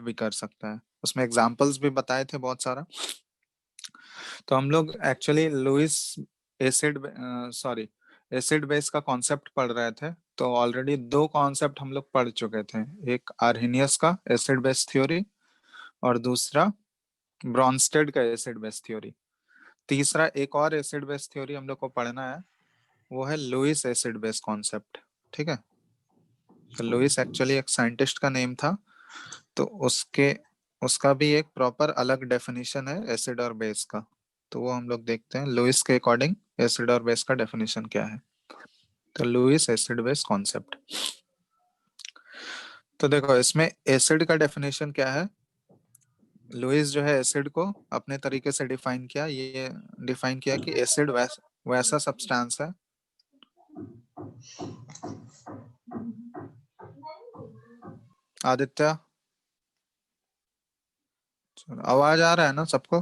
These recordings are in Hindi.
भी कर सकता है। उसमें एग्जांपल्स भी बताए थे बहुत सारा। तो हम लोग actually Lewis acid sorry acid base का कॉन्सेप्ट पढ़ रहे थे। तो ऑलरेडी दो कॉन्सेप्ट हम लोग पढ़ चुके थे, एक आर्हेनियस का एसिड बेस थ्योरी और दूसरा ब्रॉन्स्टेड का एसिड बेस थ्योरी। तीसरा एक और एसिड बेस थ्योरी हम लोग को पढ़ना है, वो है लुईस एसिड बेस कॉन्सेप्ट। ठीक है, तो लुईस एक्चुअली एक साइंटिस्ट का नेम था, तो उसका भी एक प्रॉपर अलग डेफिनेशन है एसिड और बेस का। तो वो हम लोग देखते हैं लुईस के अकॉर्डिंग एसिड और बेस का डेफिनेशन क्या है। तो लुईस एसिड बेस कॉन्सेप्ट। तो देखो इसमें एसिड का डेफिनेशन क्या है। लुईस जो है एसिड को अपने तरीके से डिफाइन किया, ये डिफाइन किया कि एसिड वैसा सब्सटेंस है। आदित्य, आवाज आ रहा है ना सबको?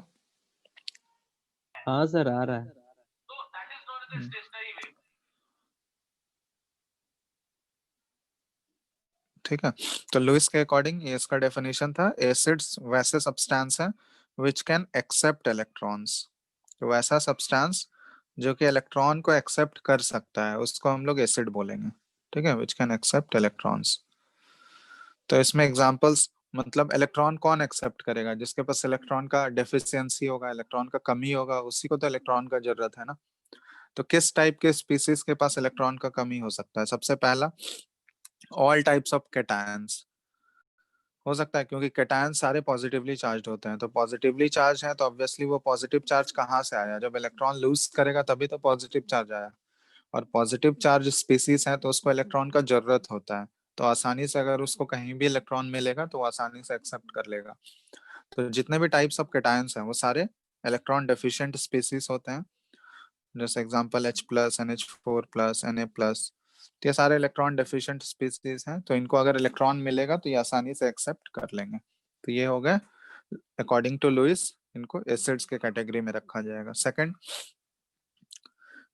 हाँ सर, आ रहा है। ठीक है, तो लुईस के अकॉर्डिंग ये इसका डेफिनेशन था, एसिड्स वैसे सब्सटेंस हैं विच कैन एक्सेप्ट इलेक्ट्रॉन्स। तो वैसा सब्सटेंस जो कि इलेक्ट्रॉन को एक्सेप्ट कर सकता है उसको हम लोग एसिड बोलेंगे। ठीक है, विच कैन एक्सेप्ट इलेक्ट्रॉन्स। तो इसमें एग्जांपल्स, मतलब इलेक्ट्रॉन कौन एक्सेप्ट करेगा? जिसके पास इलेक्ट्रॉन का डेफिशिएंसी होगा, इलेक्ट्रॉन का कमी होगा, उसी को तो इलेक्ट्रॉन का जरूरत है ना। तो किस टाइप के स्पीसीज के पास इलेक्ट्रॉन का कमी हो सकता है? सबसे पहला, ऑल टाइप्स ऑफ कैटायंस हो सकता है, क्योंकि कैटायन सारे पॉजिटिवली चार्ज होते हैं। तो पॉजिटिवली चार्ज है तो ऑब्वियसली वो पॉजिटिव चार्ज कहाँ से आया? जब इलेक्ट्रॉन लूज करेगा तभी तो पॉजिटिव चार्ज आया। और पॉजिटिव चार्ज स्पीसीज है तो उसको इलेक्ट्रॉन का जरूरत होता है। तो आसानी से अगर उसको कहीं भी इलेक्ट्रॉन मिलेगा तो वो आसानी से एक्सेप्ट कर लेगा। तो जितने भी टाइप्स ऑफ कैटायंस हैं वो सारे इलेक्ट्रॉन डेफिशिएंट स्पीसीज होते हैं। जैसे एग्जांपल H+, NH4+, Na+, तो ये सारे इलेक्ट्रॉन डेफिशिएंट स्पीसीज हैं। तो इनको अगर इलेक्ट्रॉन मिलेगा तो ये आसानी से एक्सेप्ट कर लेंगे। तो ये हो गया अकॉर्डिंग टू लुईस, इनको एसिड्स के कैटेगरी में रखा जाएगा। Second,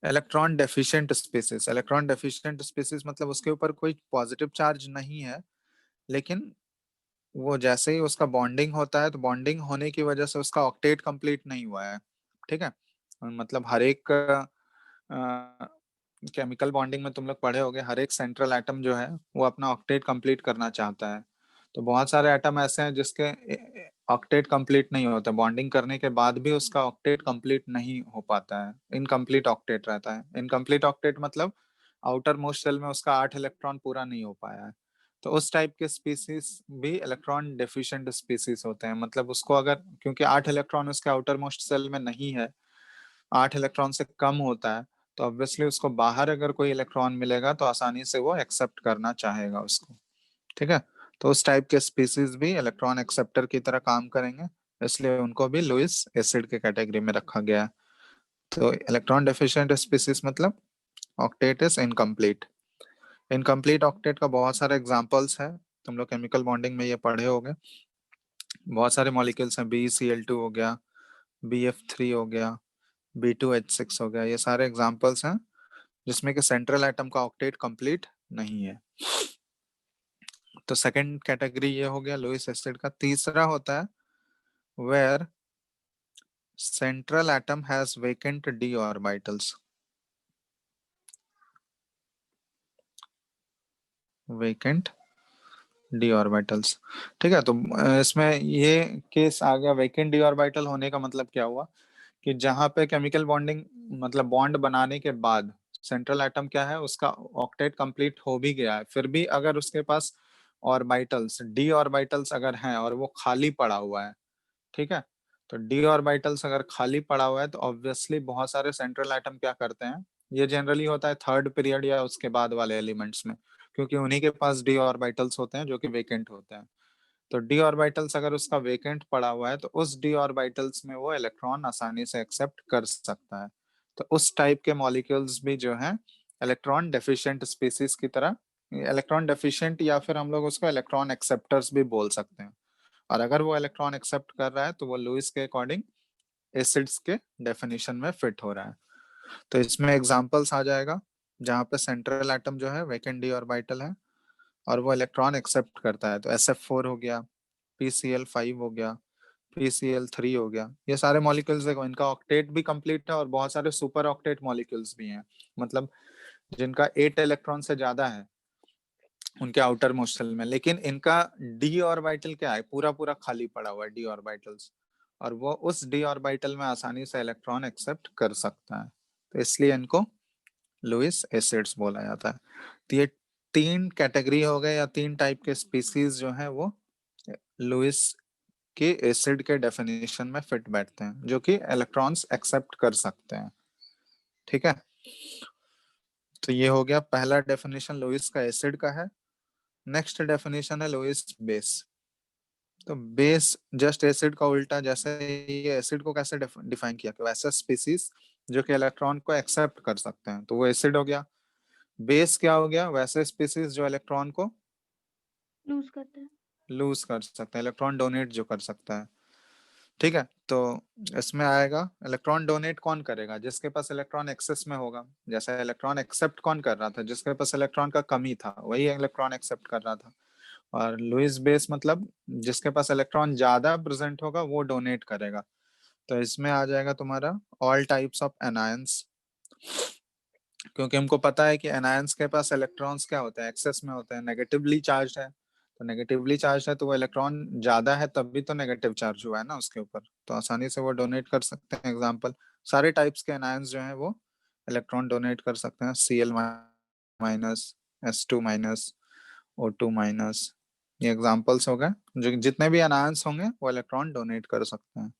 electron deficient species. Electron deficient species मतलब उसके ऊपर कोई पॉजिटिव चार्ज नहीं है, लेकिन वो जैसे ही उसका बॉन्डिंग होता है तो बॉन्डिंग होने की वजह से उसका ऑक्टेट कंप्लीट नहीं हुआ है। ठीक है, मतलब हर एक केमिकल बॉन्डिंग में तुम लोग पढ़े होगे, हर एक सेंट्रल एटम जो है वो अपना ऑक्टेट कंप्लीट करना चाहता है। तो बहुत सारे एटम ऐसे हैं जिसके ऑक्टेट कंप्लीट नहीं होता, बॉन्डिंग करने के बाद भी उसका ऑक्टेट कंप्लीट नहीं हो पाता है, इनकम्प्लीट ऑक्टेट रहता है। इनकम्प्लीट ऑक्टेट मतलब आउटर मोस्ट शेल में उसका 8 इलेक्ट्रॉन पूरा नहीं हो पाया है। तो उस टाइप के स्पीसीज भी इलेक्ट्रॉन डेफिशिएंट स्पीसीज होते हैं। मतलब उसको अगर, क्योंकि 8 इलेक्ट्रॉन उसके आउटर मोस्ट सेल में नहीं है, 8 इलेक्ट्रॉन से कम होता है, तो ऑब्वियसली उसको बाहर अगर कोई इलेक्ट्रॉन मिलेगा तो आसानी से वो एक्सेप्ट करना चाहेगा उसको। ठीक है, तो उस टाइप के स्पीसीज भी इलेक्ट्रॉन एक्सेप्टर की तरह काम करेंगे, इसलिए उनको भी लुईस एसिड के कैटेगरी में रखा गया है। तो इलेक्ट्रॉन डेफिशिएंट स्पीसीज मतलब octet is incomplete. Incomplete octet का बहुत सारे एग्जांपल्स है, तुम लोग केमिकल बॉन्डिंग में ये पढ़े होंगे। बहुत सारे मॉलिक्यूल्स हैं, BeCl2 हो गया, BF3 हो गया, B2H6 हो गया, ये सारे एग्जांपल्स हैं जिसमें कि सेंट्रल एटम का ऑक्टेट कंप्लीट नहीं है। तो सेकंड कैटेगरी ये हो गया लुईस एसिड का। तीसरा होता है where central atom has vacant d orbitals. Vacant d orbitals. ठीक है, तो इसमें ये केस आ गया, वेकेंट d ऑर्बिटल होने का मतलब क्या हुआ कि जहां पे केमिकल बॉन्डिंग, मतलब बॉन्ड बनाने के बाद सेंट्रल एटम क्या है, उसका ऑक्टेट कंप्लीट हो भी गया है, फिर भी अगर उसके पास ऑर्बिटल्स, d ऑर्बिटल्स अगर हैं और वो खाली पड़ा हुआ है, ठीक है, तो d ऑर्बिटल्स अगर खाली पड़ा हुआ है तो ऑब्वियसली बहुत सारे सेंट्रल एटम क्या करते हैं, ये जनरली होता है थर्ड पीरियड या उसके बाद वाले एलिमेंट्स में, क्योंकि उन्हीं के पास d ऑर्बिटल्स होते हैं जो कि वेकेंट होते हैं। तो d ऑर्बिटल्स अगर उसका वेकेंट पड़ा हुआ है तो उस d ऑर्बिटल्स में वो इलेक्ट्रॉन आसानी से एक्सेप्ट कर सकता है। तो उस टाइप के मॉलिक्यूल्स भी जो हैं इलेक्ट्रॉन डेफिशिएंट स्पीसीज की तरह, इलेक्ट्रॉन डेफिशिएंट या फिर हम लोग उसको इलेक्ट्रॉन एक्सेप्टर्स भी बोल सकते हैं। और अगर वो इलेक्ट्रॉन एक्सेप्ट कर रहा है तो वो लुईस के अकॉर्डिंग एसिड्स के डेफिनेशन में फिट हो रहा है। तो इसमें एग्जांपल्स आ जाएगा जहाँ पे सेंट्रल एटम जो है वेकेंट d ऑर्बिटल है और वो इलेक्ट्रॉन एक्सेप्ट करता है। तो SF4 हो गया, PCl5 हो गया, PCl3 हो गया, ये सारे मॉलिक्यूल्स देखो इनका ऑक्टेट भी कंप्लीट है और बहुत सारे सुपर ऑक्टेट मॉलिक्यूल्स भी हैं, मतलब जिनका 8 इलेक्ट्रॉन से ज्यादा है उनके आउटर मोस्ट शेल में, लेकिन इनका डी ऑर्बिटल क्या है, पूरा पूरा खाली पड़ा हुआ है डी ऑर्बिटल्स, और वो उस डी ऑर्बिटल में आसानी से इलेक्ट्रॉन एक्सेप्ट कर सकता है, तो इसलिए इनको लुईस एसिड्स बोला जाता है। तो ये 3 कैटेगरी हो गए या 3 टाइप के स्पीसीज जो है वो लुईस के एसिड के डेफिनेशन में फिट बैठते हैं, जो कि इलेक्ट्रॉन्स एक्सेप्ट कर सकते हैं। ठीक है, तो ये हो गया पहला डेफिनेशन लुईस का एसिड का है। नेक्स्ट डेफिनेशन है लुईस बेस। तो बेस जस्ट एसिड का उल्टा, जैसे ये एसिड को कैसे डिफाइन किया कि वैसा स्पीसीज जो कि इलेक्ट्रॉन को एक्सेप्ट कर सकते हैं, तो वो एसिड हो गया। बेस क्या हो गया, वैसे स्पीसीज जो इलेक्ट्रॉन को लूज करता है। लूज कर सकते हैं, इलेक्ट्रॉन डोनेट जो कर सकता है। ठीक है, तो इसमें आएगा इलेक्ट्रॉन डोनेट कौन करेगा, जिसके पास इलेक्ट्रॉन एक्सेस में होगा। जैसे इलेक्ट्रॉन एक्सेप्ट कौन कर रहा था, जिसके पास इलेक्ट्रॉन का कमी था वही इलेक्ट्रॉन एक्सेप्ट कर रहा था। और लुईस बेस मतलब जिसके पास इलेक्ट्रॉन ज्यादा प्रेजेंट होगा वो डोनेट करेगा। तो इसमें आ जाएगा तुम्हारा ऑल टाइप्स ऑफ एनायंस, क्योंकि हमको पता है कि एनायंस के पास इलेक्ट्रॉन्स क्या होते हैं, एक्सेस में होते हैं, नेगेटिवली चार्ज है। तो नेगेटिवली चार्ज है तो वो इलेक्ट्रॉन ज्यादा है तब भी तो नेगेटिव चार्ज हुआ है ना उसके ऊपर, तो आसानी से वो डोनेट कर सकते हैं। एग्जांपल सारे टाइप्स के एनायंस जो है वो इलेक्ट्रॉन डोनेट कर सकते हैं, Cl-, S2-, O2-, ये एग्जांपल्स हो गए, जो जितने भी एनायंस होंगे वो इलेक्ट्रॉन डोनेट कर सकते हैं।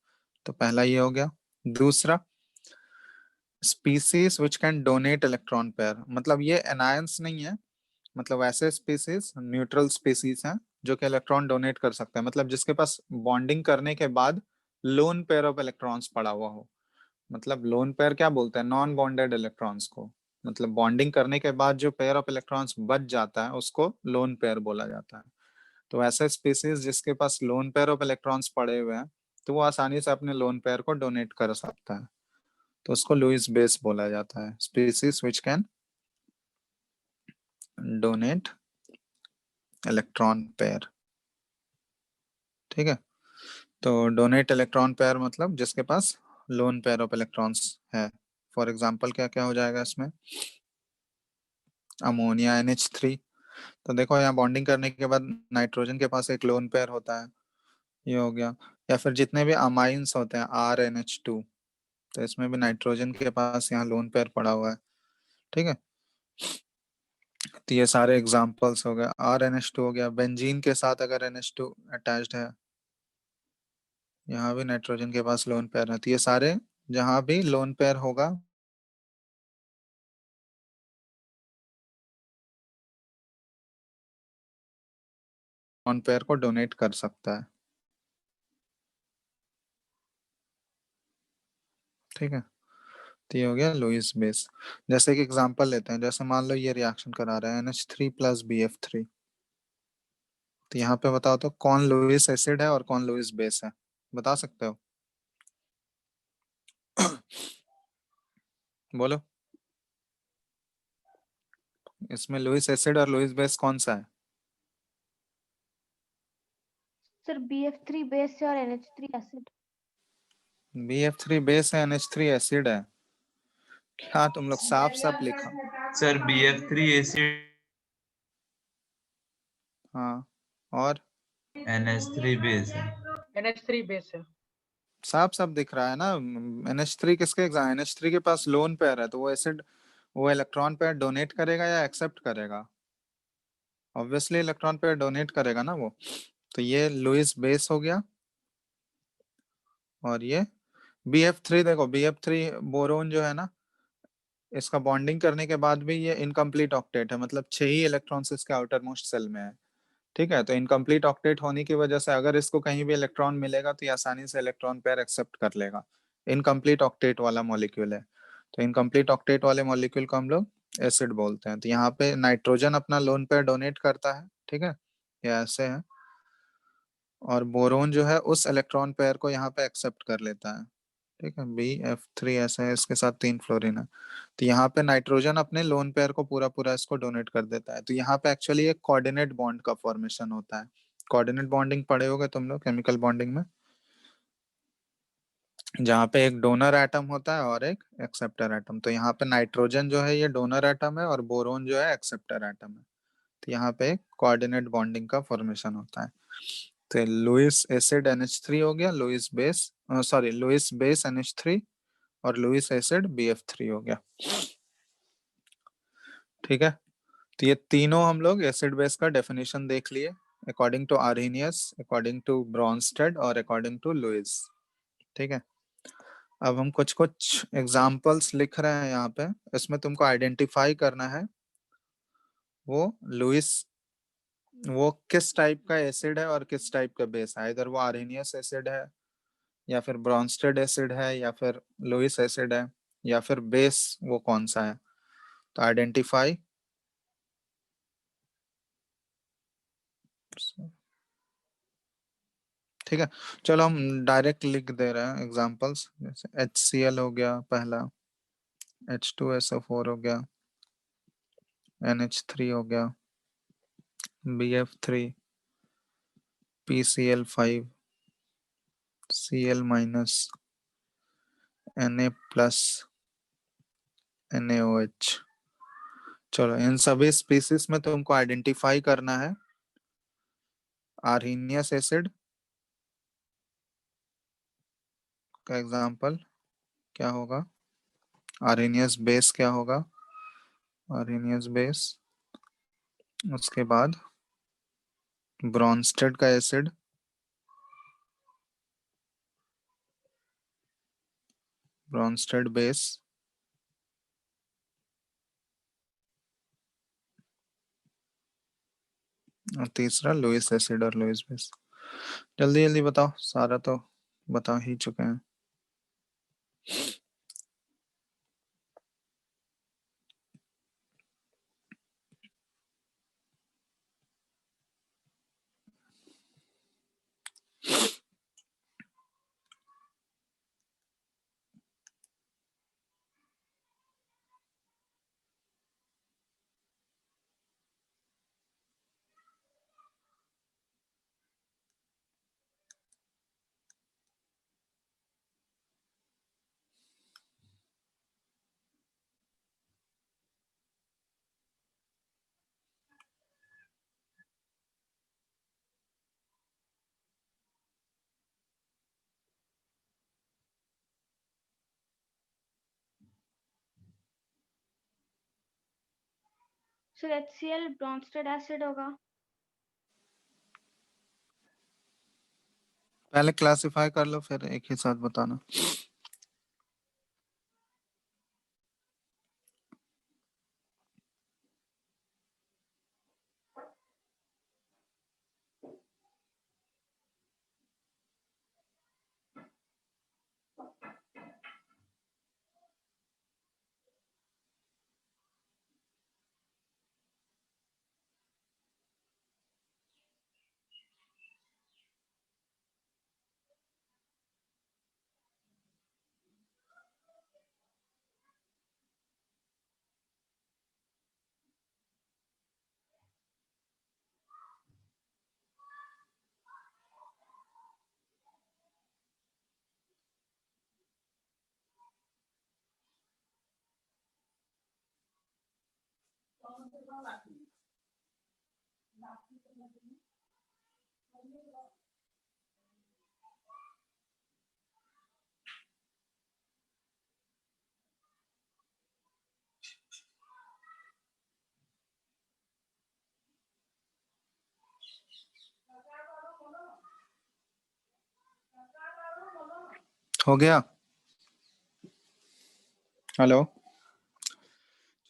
तो पहला ये हो गया। दूसरा, species which can donate electron pair, मतलब ये एनायंस नहीं है, मतलब ऐसे स्पीसीज न्यूट्रल स्पीसीज हैं जो कि इलेक्ट्रॉन डोनेट कर सकते हैं, मतलब जिसके पास बॉन्डिंग करने के बाद लोन पेयर ऑफ इलेक्ट्रॉन्स पड़ा हुआ हो। मतलब लोन पेयर क्या बोलते हैं, नॉन बॉन्डेड इलेक्ट्रॉन्स को, मतलब बॉन्डिंग करने के बाद जो पेयर ऑफ इलेक्ट्रॉन्स बच जाता है उसको लोन पेयर बोला जाता है। तो ऐसे स्पीसीज जिसके पास लोन पेयर ऑफ इलेक्ट्रॉन्स पड़े हुए हैं तो वो आसानी से अपने लोन पेयर को डोनेट कर सकता है, तो उसको लुईस बेस बोला जाता है, species which can donate electron pair. ठीक है, तो डोनेट इलेक्ट्रॉन पेयर मतलब जिसके पास लोन पेयर ऑफ इलेक्ट्रॉन्स है। फॉर एग्जांपल क्या क्या हो जाएगा इसमें, अमोनिया NH3, तो देखो यहाँ बॉन्डिंग करने के बाद नाइट्रोजन के पास एक लोन पेयर होता है, ये हो गया। या फिर जितने भी अमाइंस होते हैं RNH2, तो इसमें भी नाइट्रोजन के पास यहाँ लोन पेयर पड़ा हुआ है। ठीक है, तो ये सारे एग्जांपल्स हो गए। RNH2 हो गया, बेंजीन के साथ अगर NH2 अटैच्ड है, यहाँ भी नाइट्रोजन के पास लोन पेयर है, तो ये सारे जहाँ भी लोन पेयर होगा लोन पेयर को डोनेट कर सकता है। ठीक है, तो ये हो गया लुईस बेस। जैसे कि एग्जांपल लेते हैं, जैसे मान लो ये रिएक्शन करा रहा है NH3 + BF3, तो यहाँ पे बताओ तो कौन लुईस एसिड है और कौन लुईस बेस है, बता सकते हो? बोलो, इसमें लुईस एसिड और लुईस बेस कौन सा है? सर BF3 बेस है और NH3 एसिड। BF3 बेस है, NH3 एसिड है, क्या तुम लोग साफ साफ लिखा। सर BF3 एसिड, हाँ, और NH3 बेस है। NH3 बेस है। साफ साफ दिख रहा है ना। NH3 किसके एग्जाम, NH3 के पास लोन पेयर है तो वो एसिड, वो इलेक्ट्रॉन पेयर डोनेट करेगा या एक्सेप्ट करेगा? ऑब्वियसली इलेक्ट्रॉन पेयर डोनेट करेगा ना वो। तो ये लुईस बेस हो गया। और ये BF3, देखो BF3 बोरोन जो है ना, इसका बॉन्डिंग करने के बाद भी ये इनकम्प्लीट ऑक्टेट है, मतलब 6 ही इलेक्ट्रॉन्स इसके आउटर मोस्ट सेल में है। ठीक है, तो इनकम्प्लीट ऑक्टेट होने की वजह से अगर इसको कहीं भी इलेक्ट्रॉन मिलेगा तो ये आसानी से इलेक्ट्रॉन पेयर एक्सेप्ट कर लेगा। इनकम्प्लीट ऑक्टेट वाला मॉलिक्यूल है, तो इनकम्प्लीट ऑक्टेट वाले मॉलिक्यूल को हम लोग एसिड बोलते हैं। तो यहाँ पे नाइट्रोजन अपना लोन पेयर डोनेट करता है, ठीक है, ये ऐसे है, और बोरोन जो है उस इलेक्ट्रॉन पेयर को यहाँ पे एक्सेप्ट कर लेता है। ठीक है, BF3 ऐसा है, इसके साथ 3 फ्लोरीन है, तो यहाँ पे नाइट्रोजन अपने लोन पेयर को पूरा पूरा इसको डोनेट कर देता है। तो यहाँ पे एक्चुअली एक कोऑर्डिनेट बॉन्ड का फॉर्मेशन होता है, कोऑर्डिनेट बॉन्डिंग पढ़े होगे तुम लोग केमिकल बॉन्डिंग में, जहाँ पे एक डोनर एटम होता है और एक एक्सेप्टर एटम। तो यहाँ पे नाइट्रोजन जो है ये डोनर एटम है और बोरोन जो है एक्सेप्टर एटम है। तो यहाँ पे कोऑर्डिनेट बॉन्डिंग का फॉर्मेशन होता है। तो लुईस एसिड NH3 हो गया, Lewis base Lewis base NH3 और लुईस एसिड BF3 हो गया। ठीक है, तो ये तीनों हम लोग एसिड बेस का डेफिनेशन देख लिए according to Arrhenius, according to Bronsted और अकॉर्डिंग टू लुईस। ठीक है, अब हम कुछ कुछ एग्जांपल्स लिख रहे हैं यहाँ पे। इसमें तुमको आइडेंटिफाई करना है वो लुईस वो किस टाइप का एसिड है और किस टाइप का बेस है। इधर वो आर्हेनियस एसिड है या फिर ब्रॉन्स्टेड एसिड है या फिर लुईस एसिड है या फिर बेस वो कौन सा है। तो आइडेंटिफाई, ठीक है, चलो हम डायरेक्ट लिख दे रहे हैं एग्जांपल्स। जैसे HCl हो गया पहला, H2SO4 हो गया, NH3 हो गया, BF3, PCl5, Cl minus, Na plus, NaOH। चलो इन सभी स्पीसीज में तुमको आइडेंटिफाई करना है आर्हेनियस एसिड का एग्जांपल क्या होगा, आर्हेनियस बेस क्या होगा, आर्हेनियस बेस, उसके बाद ब्रॉन्स्टेड का एसिड, ब्रॉन्स्टेड बेस, और तीसरा लुईस एसिड और लुईस बेस। जल्दी जल्दी बताओ, सारा तो बता ही चुके हैं। सर HCl ब्रॉन्स्टेड एसिड होगा। पहले क्लासिफाई कर लो फिर एक ही साथ बताना। हो गया, हेलो।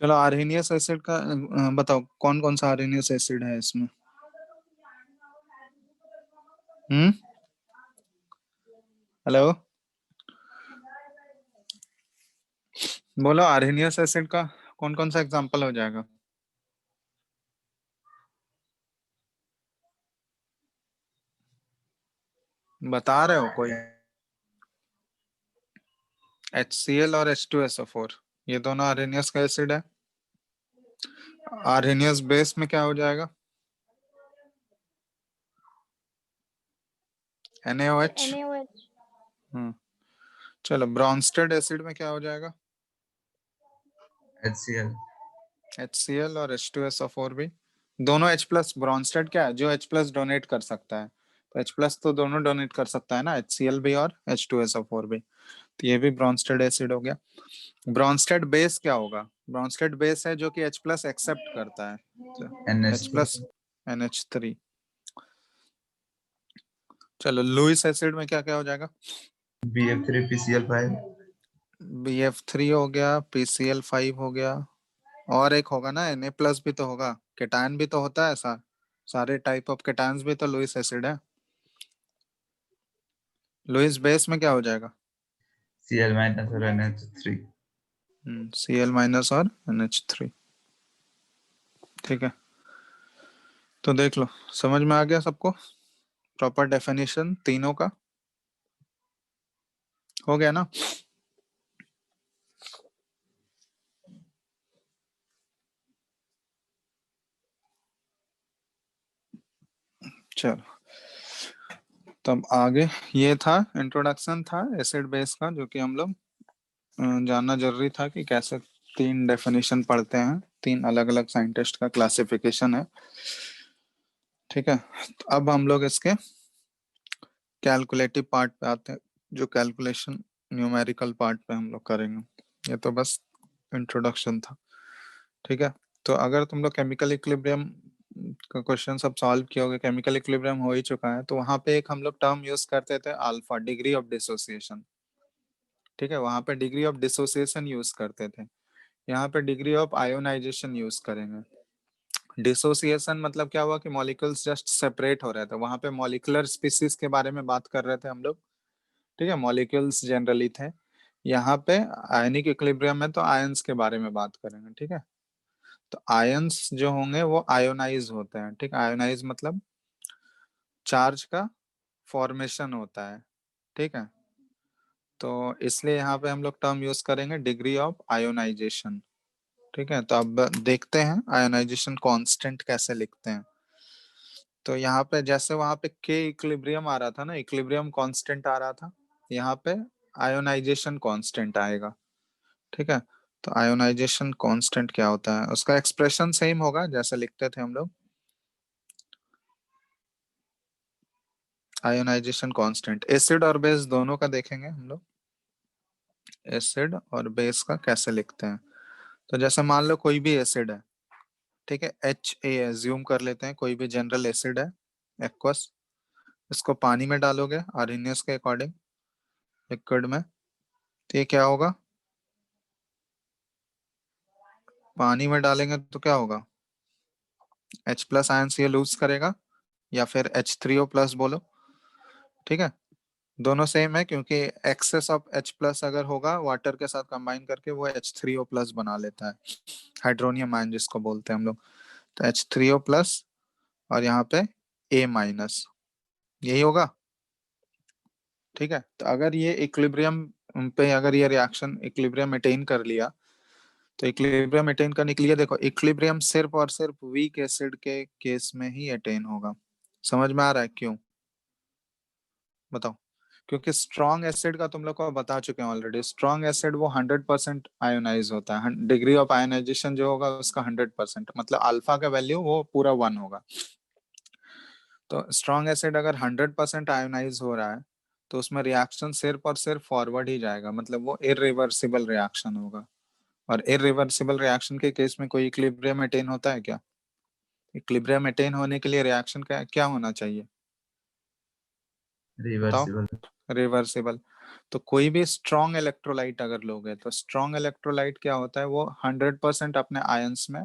चलो आर्हेनियस एसिड का बताओ कौन कौन सा आर्हेनियस एसिड है इसमें। हेलो, बोलो आर्हेनियस एसिड का कौन कौन सा एग्जांपल हो जाएगा। बता रहे हो कोई। HCl और H2SO4 ये दोनों आर्हेनियस का एसिड है। आर्हेनियस बेस में क्या हो जाएगा, NaOH। NaOH। चलो ब्रॉन्स्टेड एसिड में क्या हो जाएगा? HCl। HCl और H2SO4 भी दोनों H+। ब्रॉन्स्टेड क्या है? जो H+ डोनेट कर सकता है, तो H+ तो दोनों डोनेट कर सकता है ना, HCl भी और H2SO4 भी। तो ये भी ब्रॉन्स्टेड एसिड हो गया। ब्रॉन्स्टेड बेस क्या होगा? ब्रॉन्स्टेड बेस है जो कि H+ एक्सेप्ट करता है, तो H+ NH3। चलो लुईस एसिड में क्या क्या हो जाएगा? BF3PCl5। BF3 हो गया, PCl5 हो गया, और एक होगा ना Na+ भी तो होगा, केटायन भी तो होता है ऐसा, सारे टाइप ऑफ केटायंस भी तो लुईस एसिड है। लुईस बेस में क्या हो जाएगा? Cl- और NH3। Cl- और NH3। ठीक है, तो देख लो, समझ में आ गया सबको? प्रॉपर डेफिनेशन तीनों का हो गया ना? चलो तब आगे, ये था इंट्रोडक्शन था एसिड बेस का, जो कि हम लोग जानना जरूरी था कि कैसे तीन डेफिनेशन पढ़ते हैं, तीन अलग अलग साइंटिस्ट का क्लासिफिकेशन है। ठीक है, तो अब हम लोग इसके कैलकुलेटिव पार्ट पे आते हैं, जो कैलकुलेशन न्यूमेरिकल पार्ट पे हम लोग करेंगे। ये तो बस इंट्रोडक्शन था। ठीक है, तो अगर तुम लोग केमिकल इक्विलिब्रियम का क्वेश्चन सब सॉल्व किए होगे, केमिकल इक्विलिब्रियम हो ही चुका है, तो वहां पे एक हम लोग टर्म यूज करते थे अल्फा, डिग्री ऑफ डिसोसिएशन। ठीक है, वहां पे डिग्री ऑफ डिसोसिएशन यूज करते थे, यहाँ पे डिग्री ऑफ आयोनाइजेशन यूज करेंगे। डिसोसिएशन मतलब क्या हुआ कि मॉलिक्यूल्स जस्ट सेपरेट हो रहे थे, वहां पे मॉलिक्यूलर स्पीसीज के बारे में बात कर रहे थे हम लोग। ठीक है, मॉलिक्यूल्स जनरली थे, यहाँ पे आयनिक इक्विलिब्रियम में तो आयंस के बारे में बात करेंगे। ठीक है, तो आयंस जो होंगे वो आयोनाइज होते हैं। ठीक, आयोनाइज मतलब चार्ज का फॉर्मेशन होता है। ठीक है, तो इसलिए यहाँ पे हम लोग टर्म यूज करेंगे डिग्री ऑफ आयोनाइजेशन। ठीक है, तो अब देखते हैं आयोनाइजेशन कांस्टेंट कैसे लिखते हैं। तो यहाँ पे जैसे वहां पे के इक्विलिब्रियम आ रहा था ना, इक्विलिब्रियम कांस्टेंट आ रहा था, यहाँ पे आयोनाइजेशन कांस्टेंट आएगा। ठीक है, तो आयोनाइजेशन कांस्टेंट क्या होता है, उसका एक्सप्रेशन सेम होगा जैसे लिखते थे हम लोग। आयोनाइजेशन कांस्टेंट एसिड और बेस दोनों का देखेंगे हम लोग, एसिड और बेस का कैसे लिखते हैं। तो जैसे मान लो कोई भी एसिड है, ठीक है, HA एज्यूम कर लेते हैं, कोई भी जनरल एसिड है एक्वस, इसको पानी में डालोगे आर्हेनियस के अकॉर्डिंग लिक्विड में, तो ये क्या होगा? पानी में डालेंगे तो क्या होगा? H+ आयन ये लूज करेगा, या फिर H3O+ बोलो। ठीक है, दोनों सेम है, क्योंकि एक्सेस ऑफ H+ अगर होगा वाटर के साथ कंबाइन करके वो H3O+ बना लेता है, हाइड्रोनियम आयन जिसको बोलते हैं हम लोग। तो H3O+, और यहाँ पे A-, यही होगा। ठीक है, तो अगर ये इक्विलिब्रियम पे, अगर ये रिएक्शन इक्विलिब्रियम अटेन कर लिया, तो इक्विलिब्रियम अटेन करने के लिए देखो, इक्विलिब्रियम सिर्फ और सिर्फ वीक एसिड के केस में ही अटेन होगा। समझ में आ रहा है क्यों? बताओ। क्योंकि स्ट्रॉन्ग एसिड का तुम लोग को बता चुके हैं ऑलरेडी, स्ट्रॉन्ग एसिड वो 100% आयोनाइज होता है, डिग्री ऑफ आयोनाइजेशन जो होगा उसका 100%, मतलब अल्फा का वैल्यू वो पूरा 1 होगा। तो स्ट्रॉन्ग एसिड अगर 100% आयोनाइज हो रहा है, तो उसमें रिएक्शन सिर्फ और सिर्फ फॉरवर्ड ही जाएगा, मतलब वो इरिवर्सिबल रिएक्शन होगा। और इरिवर्सिबल रिएक्शन के केस में कोई इक्विलिब्रियम अटेन होता है क्या? इक्विलिब्रियम अटेन होने के लिए रिएक्शन का क्या होना चाहिए, बताओ? रिवर्सिबल। रिवर्सिबल। तो कोई भी स्ट्रॉन्ग इलेक्ट्रोलाइट अगर लोगे, तो स्ट्रॉन्ग इलेक्ट्रोलाइट क्या होता है, वो 100% अपने आयंस में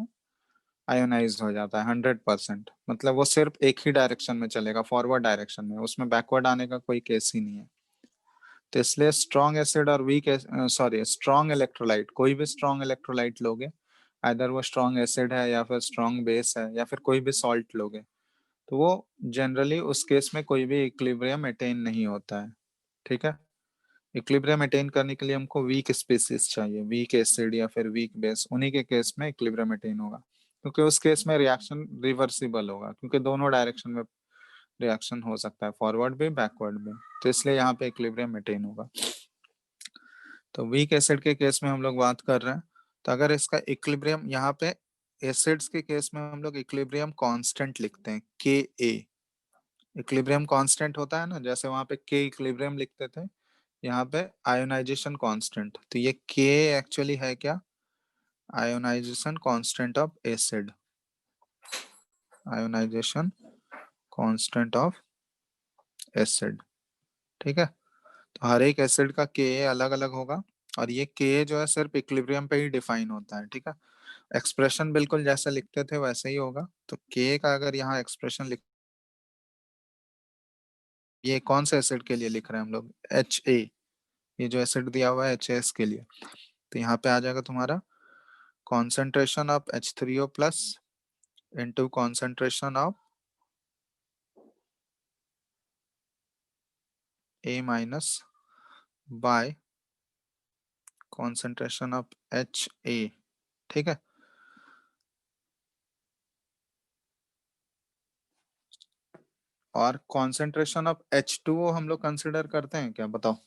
आयोनाइज हो जाता है, 100%, मतलब वो सिर्फ एक ही डायरेक्शन में चलेगा, फॉरवर्ड डायरेक्शन में, उसमें बैकवर्ड आने का कोई केस ही नहीं है। तो इसलिए स्ट्रॉन्ग एसिड और वीक, सॉरी, स्ट्रॉन्ग इलेक्ट्रोलाइट, कोई भी स्ट्रॉन्ग इलेक्ट्रोलाइट लोगे, आइदर वो स्ट्रॉन्ग एसिड है या फिर स्ट्रॉन्ग बेस है या फिर कोई भी सॉल्ट लोगे, तो वो जनरली उस केस में कोई भी इक्विलिब्रियम अटेन नहीं होता है। ठीक है, इक्विलिब्रियम अटेन करने के लिए हमको वीक स्पीसीज चाहिए, वीक एसिड या फिर वीक बेस, उन्हीं के केस में इक्विलिब्रियम अटेन होगा, क्योंकि उस केस में रिएक्शन रिवर्सिबल होगा, क्योंकि दोनों डायरेक्शन में रिएक्शन हो सकता है, फॉरवर्ड भी बैकवर्ड भी, तो इसलिए यहाँ पे इक्विलिब्रियम मेंटेन होगा। तो वीक एसिड के केस में हम लोग बात कर रहे हैं, तो अगर इसका इक्विलिब्रियम यहाँ पे एसिड्स के केस में हम लोग इक्विलिब्रियम कांस्टेंट लिखते हैं, के ए। इक्विलिब्रियम कांस्टेंट होता है ना, जैसे वहां पे के इक्विलिब्रियम लिखते थे, यहाँ पे आयोनाइजेशन कांस्टेंट, तो ये के एक्चुअली है क्या, ionization constant of acid, ionization constant of acid. ठीक है, तो हर एक एसिड का के अलग अलग होगा, और ये के जो है सिर्फ इक्विलिब्रियम पे ही डिफाइन होता है। ठीक है, एक्सप्रेशन बिल्कुल जैसा लिखते थे वैसे ही होगा। तो के का अगर यहाँ एक्सप्रेशन लिख, ये कौन से एसिड के लिए लिख रहे हैं हम लोग, एच ए, ये जो एसिड दिया हुआ है एच के लिए, तो यहाँ पे आ जाएगा तुम्हारा concentration of H3O plus into concentration of A minus by concentration of HA। ठीक है, और कॉन्सेंट्रेशन ऑफ H2O हम लोग कंसिडर करते हैं क्या, बताओ,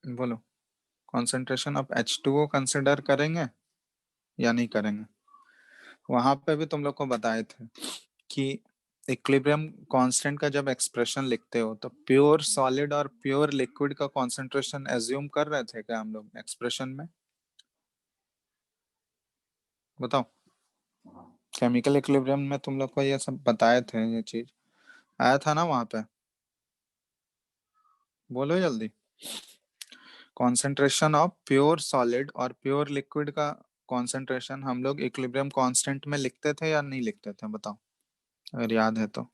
बोलो, कॉन्सेंट्रेशन ऑफ H2O कंसिडर करेंगे या नहीं करेंगे। वहां पे भी तुम लोग को बताए थे कि इक्विलिब्रियम कांस्टेंट का जब एक्सप्रेशन लिखते हो तो प्योर सॉलिड और प्योर लिक्विड का कॉन्सेंट्रेशन एज्यूम कर रहे थे क्या हम लोग एक्सप्रेशन में, बताओ। केमिकल इक्विलिब्रियम में तुम लोग को ये सब बताए थे, ये चीज आया था ना वहां पे, बोलो जल्दी। कॉन्सेंट्रेशन ऑफ प्योर सॉलिड और प्योर लिक्विड का कॉन्सेंट्रेशन हम लोग इक्विलिब्रियम कांस्टेंट में लिखते थे या नहीं लिखते थे, बताओ, अगर याद है तो।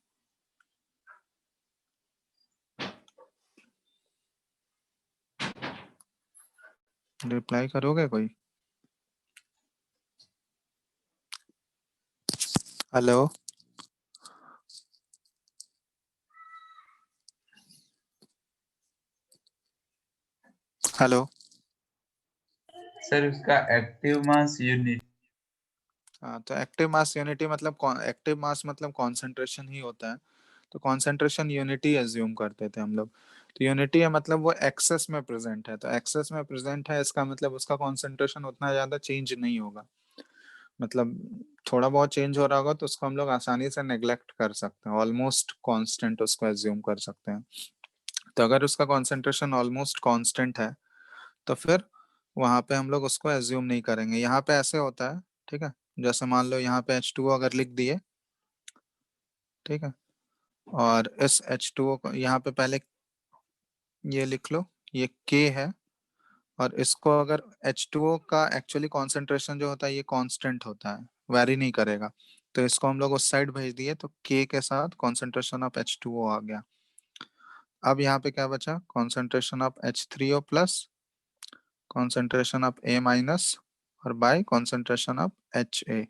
रिप्लाई करोगे कोई, हेलो, हेलो। सर उसका एक्टिव मास यूनिट। हाँ, तो एक्टिव मास यूनिटी मतलब एक्टिव मास मतलब कॉन्सेंट्रेशन ही होता है, तो कॉन्सेंट्रेशन यूनिटी एज्यूम करते थे हम लोग। तो यूनिटी है मतलब वो एक्सेस में प्रेजेंट है, तो एक्सेस में प्रेजेंट है इसका मतलब उसका कॉन्सेंट्रेशन उतना ज्यादा चेंज नहीं होगा, मतलब थोड़ा बहुत चेंज हो रहा होगा तो उसको हम लोग आसानी से नेग्लेक्ट कर सकते हैं, ऑलमोस्ट कांस्टेंट उसको एज्यूम कर सकते हैं। तो अगर उसका कॉन्सेंट्रेशन ऑलमोस्ट कांस्टेंट है तो फिर वहां पे हम लोग उसको एज्यूम नहीं करेंगे। यहाँ पे ऐसे होता है, ठीक है, जैसे मान लो यहाँ पे H2O अगर लिख दिए, ठीक है, और इस H2O को यहाँ पे पहले ये लिख लो, ये K है, और इसको अगर H2O का एक्चुअली कॉन्सेंट्रेशन जो होता है ये कांस्टेंट होता है, वेरी नहीं करेगा, तो इसको हम लोग उस साइड भेज दिए तो K के साथ कॉन्सेंट्रेशन ऑफ H2O आ गया। अब यहाँ पे क्या बचा, concentration of H3O plus concentration of A minus और बाय कॉन्सेंट्रेशन ऑफ HA।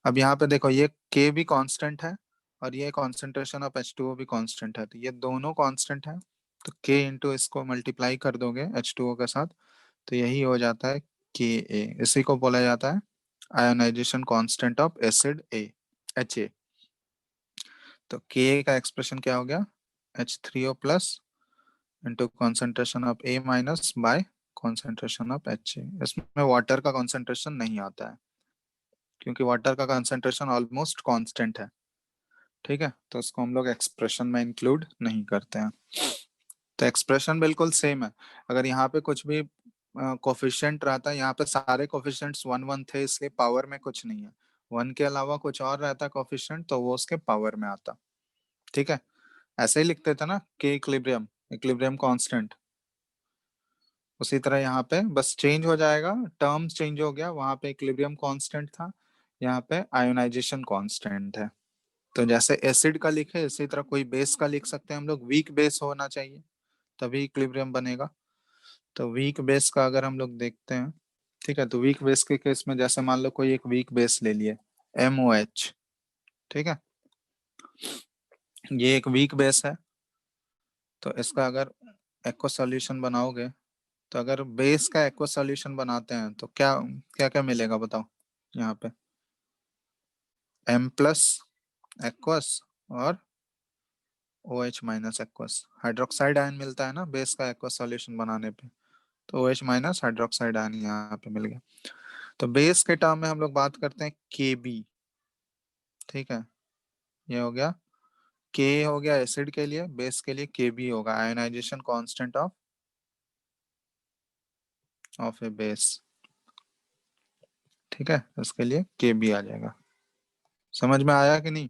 अब यहाँ पे देखो ये K भी कांस्टेंट है और ये कॉन्सेंट्रेशन ऑफ H2O भी कांस्टेंट है, तो ये दोनों कांस्टेंट है, तो K इंटू इसको मल्टीप्लाई कर दोगे H2O के साथ, तो यही हो जाता है Ka। इसी को बोला जाता है ionization constant of acid A, Ha। तो Ka का एक्सप्रेशन क्या हो गया, H3O plus into concentration of A minus by concentration of Ha। इसमें वाटर का कॉन्सेंट्रेशन नहीं आता है क्योंकि वाटर का कंसंट्रेशन ऑलमोस्ट कांस्टेंट है। ठीक है, तो उसको हम लोग एक्सप्रेशन में इंक्लूड नहीं करते हैं। तो एक्सप्रेशन बिल्कुल सेम है, अगर यहाँ पे कुछ भी कोफिशिएंट रहता है, यहाँ पे सारे कोफिशिएंट्स 1 1 थे इसलिए पावर में कुछ नहीं है, 1 के अलावा कुछ और रहता कोफिशिएंट तो वो उसके पावर में आता। ठीक है, ऐसे ही लिखते थे ना के इक्विलिब्रियम, इक्विलिब्रियम कांस्टेंट, उसी तरह यहाँ पे बस चेंज हो जाएगा, टर्म्स चेंज हो गया, वहां पे इक्विलिब्रियम कांस्टेंट था, यहाँ पे आयोनाइजेशन कांस्टेंट है। तो जैसे एसिड का लिखे इसी तरह कोई बेस का लिख सकते हैं हम लोग, वीक बेस होना चाहिए तभी इक्विलिब्रियम बनेगा। तो वीक बेस का अगर हम लोग देखते हैं, ठीक है, तो वीक बेस के केस में जैसे मान लो कोई एक वीक बेस ले लिए MOH, ठीक है, ये एक वीक बेस है, तो इसका अगर एक्वा सॉल्यूशन बनाओगे, तो अगर बेस का एक्वा सॉल्यूशन बनाते हैं तो क्या क्या क्या मिलेगा बताओ यहाँ पे, M प्लस एक्वस और OH minus aqueous. Hydroxide ion मिलता है ना बेस का एक्वस सॉल्यूशन बनाने पे, तो OH माइनस हाइड्रोक्साइड आयन यहाँ पे मिल गया। तो बेस के टर्म में हम लोग बात करते हैं Kb, ठीक है, ये हो गया K हो गया एसिड के लिए, बेस के लिए Kb होगा ionization constant of a base, ठीक है, इसके लिए Kb आ जाएगा। समझ में आया कि नहीं?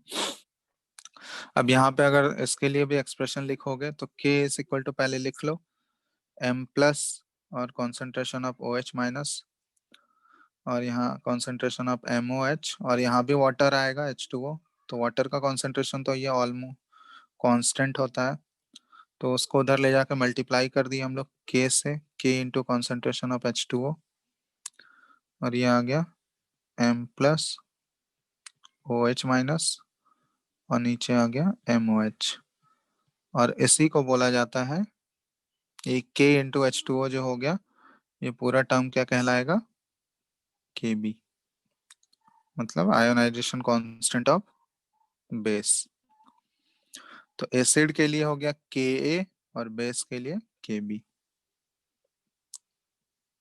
अब यहाँ पे अगर इसके लिए भी एक्सप्रेशन लिखोगे तो K इज इक्वल टू पहले लिख लो M प्लस और कॉन्सेंट्रेशन ऑफ OH माइनस और यहाँ कॉन्सेंट्रेशन ऑफ MOH और यहाँ भी वाटर आएगा H2O। तो वाटर का कॉन्सेंट्रेशन तो ये ऑलमोस्ट कांस्टेंट होता है, तो उसको उधर ले जाकर मल्टीप्लाई कर दिए हम लोग K से, K into concentration of H2O और ये आ गया M प्लस OH माइनस और नीचे आ गया MOH और इसी को बोला जाता है ये K इंटू H2O जो हो गया, ये पूरा टर्म क्या कहलाएगा? Kb, मतलब आयोनाइजेशन कांस्टेंट ऑफ बेस। तो एसिड के लिए हो गया Ka और बेस के लिए Kb,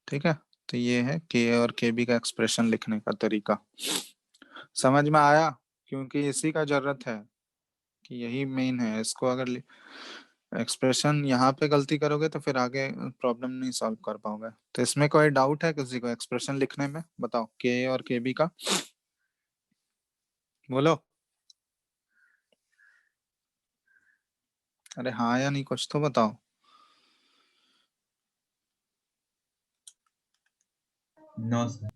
ठीक है। तो ये है Ka और Kb का एक्सप्रेशन लिखने का तरीका। समझ में आया? क्योंकि इसी का जरूरत है कि यही मेन है, इसको अगर एक्सप्रेशन यहाँ पे गलती करोगे तो फिर आगे प्रॉब्लम नहीं सॉल्व कर पाओगे। तो इसमें कोई डाउट है किसी को एक्सप्रेशन लिखने में? बताओ Ka और Kb का, बोलो। अरे हाँ या नहीं, कुछ तो बताओ। No, sir.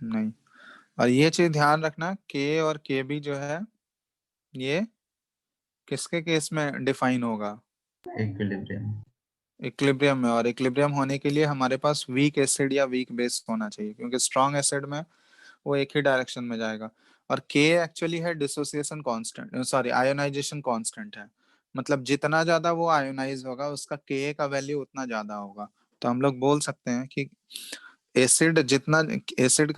नहीं। और ये चीज ध्यान रखना K और Kb जो है ये किसके केस में डिफाइन होगा? Equilibrium. इक्विलिब्रियम में। और इक्विलिब्रियम होने के लिए हमारे पास वीक एसिड या वीक बेस होना चाहिए, क्योंकि स्ट्रॉन्ग एसिड में वो एक ही डायरेक्शन में जाएगा। और K एक्चुअली है dissociation constant, sorry ionization constant है, मतलब जितना ज्यादा वो आयोनाइज होगा उसका Ka का वैल्यू उतना ज्यादा होगा। तो हम लोग बोल सकते हैं कि एसिड जितना एसिड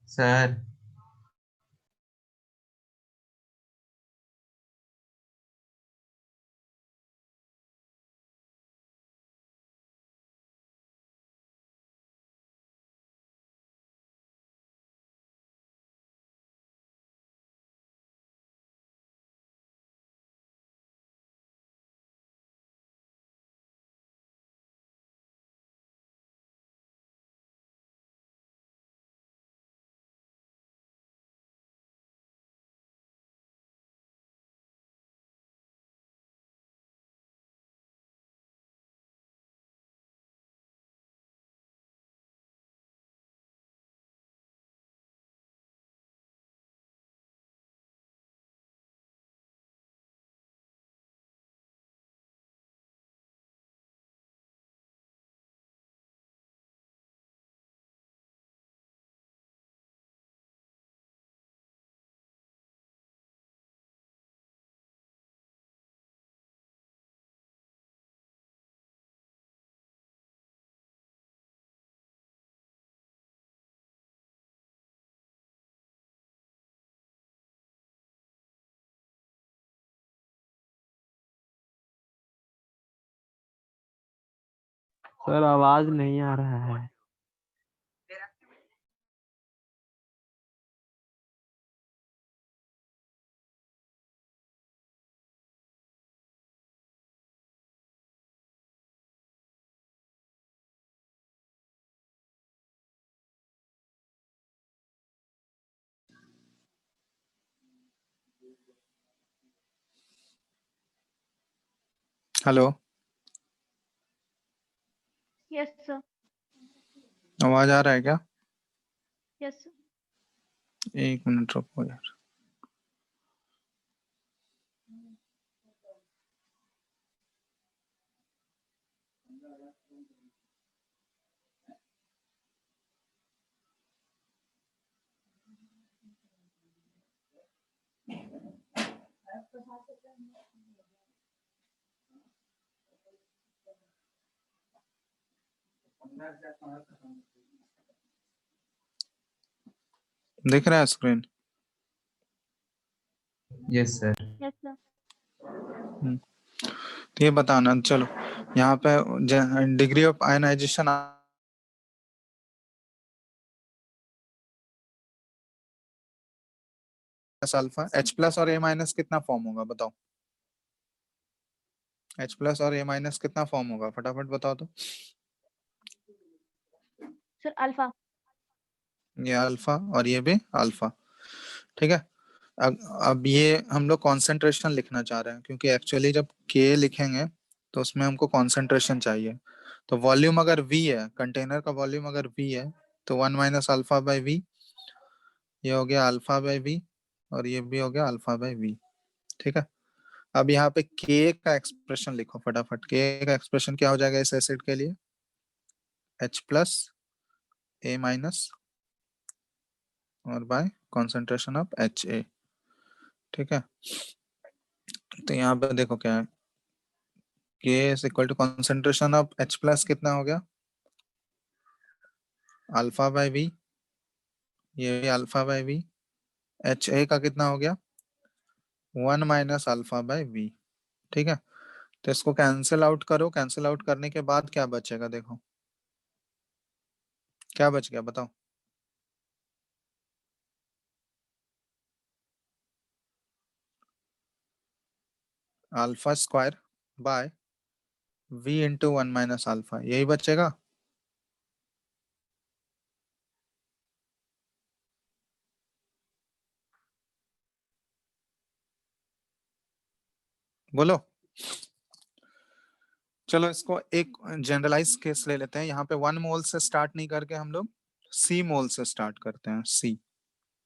सर सर आवाज नहीं आ रहा है। Hello, yes sir. आवाज आ रहा है क्या? Yes sir. 1 मिनट रुको यार। दिख रहा है screen? Yes sir. Yes sir. तो ये बताना, चलो यहाँ पे degree of ionization alpha, H plus और A माइनस कितना फॉर्म होगा बताओ? H प्लस और A माइनस कितना फॉर्म होगा, फटाफट बताओ तो। Sir alpha. ये अल्फा और ये भी अल्फा, ठीक है। अब ये हम लोग कॉन्सेंट्रेशन लिखना चाह रहे हैं, क्योंकि एक्चुअली जब K लिखेंगे तो उसमें हमको कॉन्सेंट्रेशन चाहिए। तो वॉल्यूम अगर V है, कंटेनर का वॉल्यूम अगर V है, तो 1 - अल्फा/V, ये हो गया अल्फा/V, और ये भी हो गया अल्फा/V, ठीक है। अब यहाँ पे K का एक्सप्रेशन लिखो फटाफट। K का एक्सप्रेशन क्या हो जाएगा इस एसिड के लिए? H प्लस A माइनस और बाय कॉन्सेंट्रेशन ऑफ HA, ठीक है। तो यहाँ पे देखो क्या है, K is equal to concentration of H plus कितना हो गया, अल्फा/V, ये भी अल्फा/V। HA का कितना हो गया, 1 - अल्फा/V, ठीक है। तो इसको कैंसिल आउट करो, कैंसिल आउट करने के बाद क्या बचेगा, देखो क्या बच गया बताओ। Alpha square bye V into 1 - alpha, यही बचेगा। बोलो। चलो इसको एक जनरलाइज केस ले लेते हैं। यहाँ पे 1 मोल से स्टार्ट नहीं करके हम लोग C मोल से स्टार्ट करते हैं, C,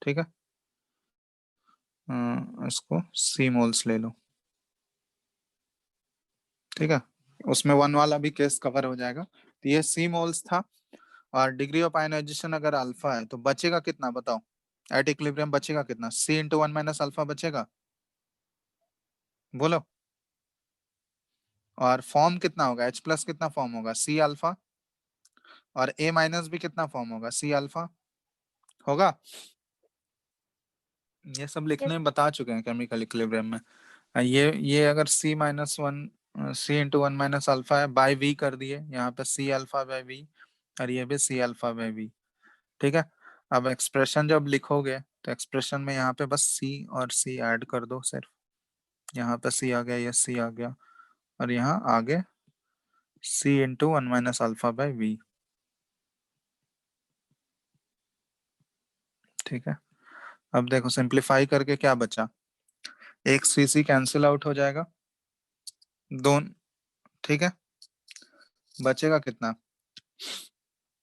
ठीक है। इसको C मोल्स ले लो, ठीक है। उसमें 1 वाला भी केस कवर हो जाएगा। तो ये C मोल्स था, और डिग्री ऑफ आयनाइजेशन अगर अल्फा है तो बचेगा कितना बताओ? एट इक्विलिब्रियम बचेगा कितना? C इंटू 1 - अल्फा बचेगा, बोलो। और फॉर्म कितना होगा, H प्लस कितना फॉर्म होगा, C अल्फा, और A माइनस भी कितना फॉर्म होगा, C अल्फा। होगा? ये सब लिखने Yes. में बता चुके हैं केमिकल इक्विलिब्रियम में। ये अगर C minus one C into one minus alpha है बाई V कर दिए, यहाँ पे C अल्फा बाई V और ये भी C अल्फा बाई V। ठीक है, अब एक्सप्रेशन जब लिखोगे तो एक्सप्रेशन में यहाँ पे बस C और C ऐड कर दो सिर्फ। यहाँ पे C आ गया, ये C आ गया और यहाँ आगे C into one minus alpha by V। ठीक है, अब देखो सिंप्लीफाई करके क्या बचा, एक CC कैंसिल आउट हो जाएगा, दोनों। ठीक है, बचेगा कितना,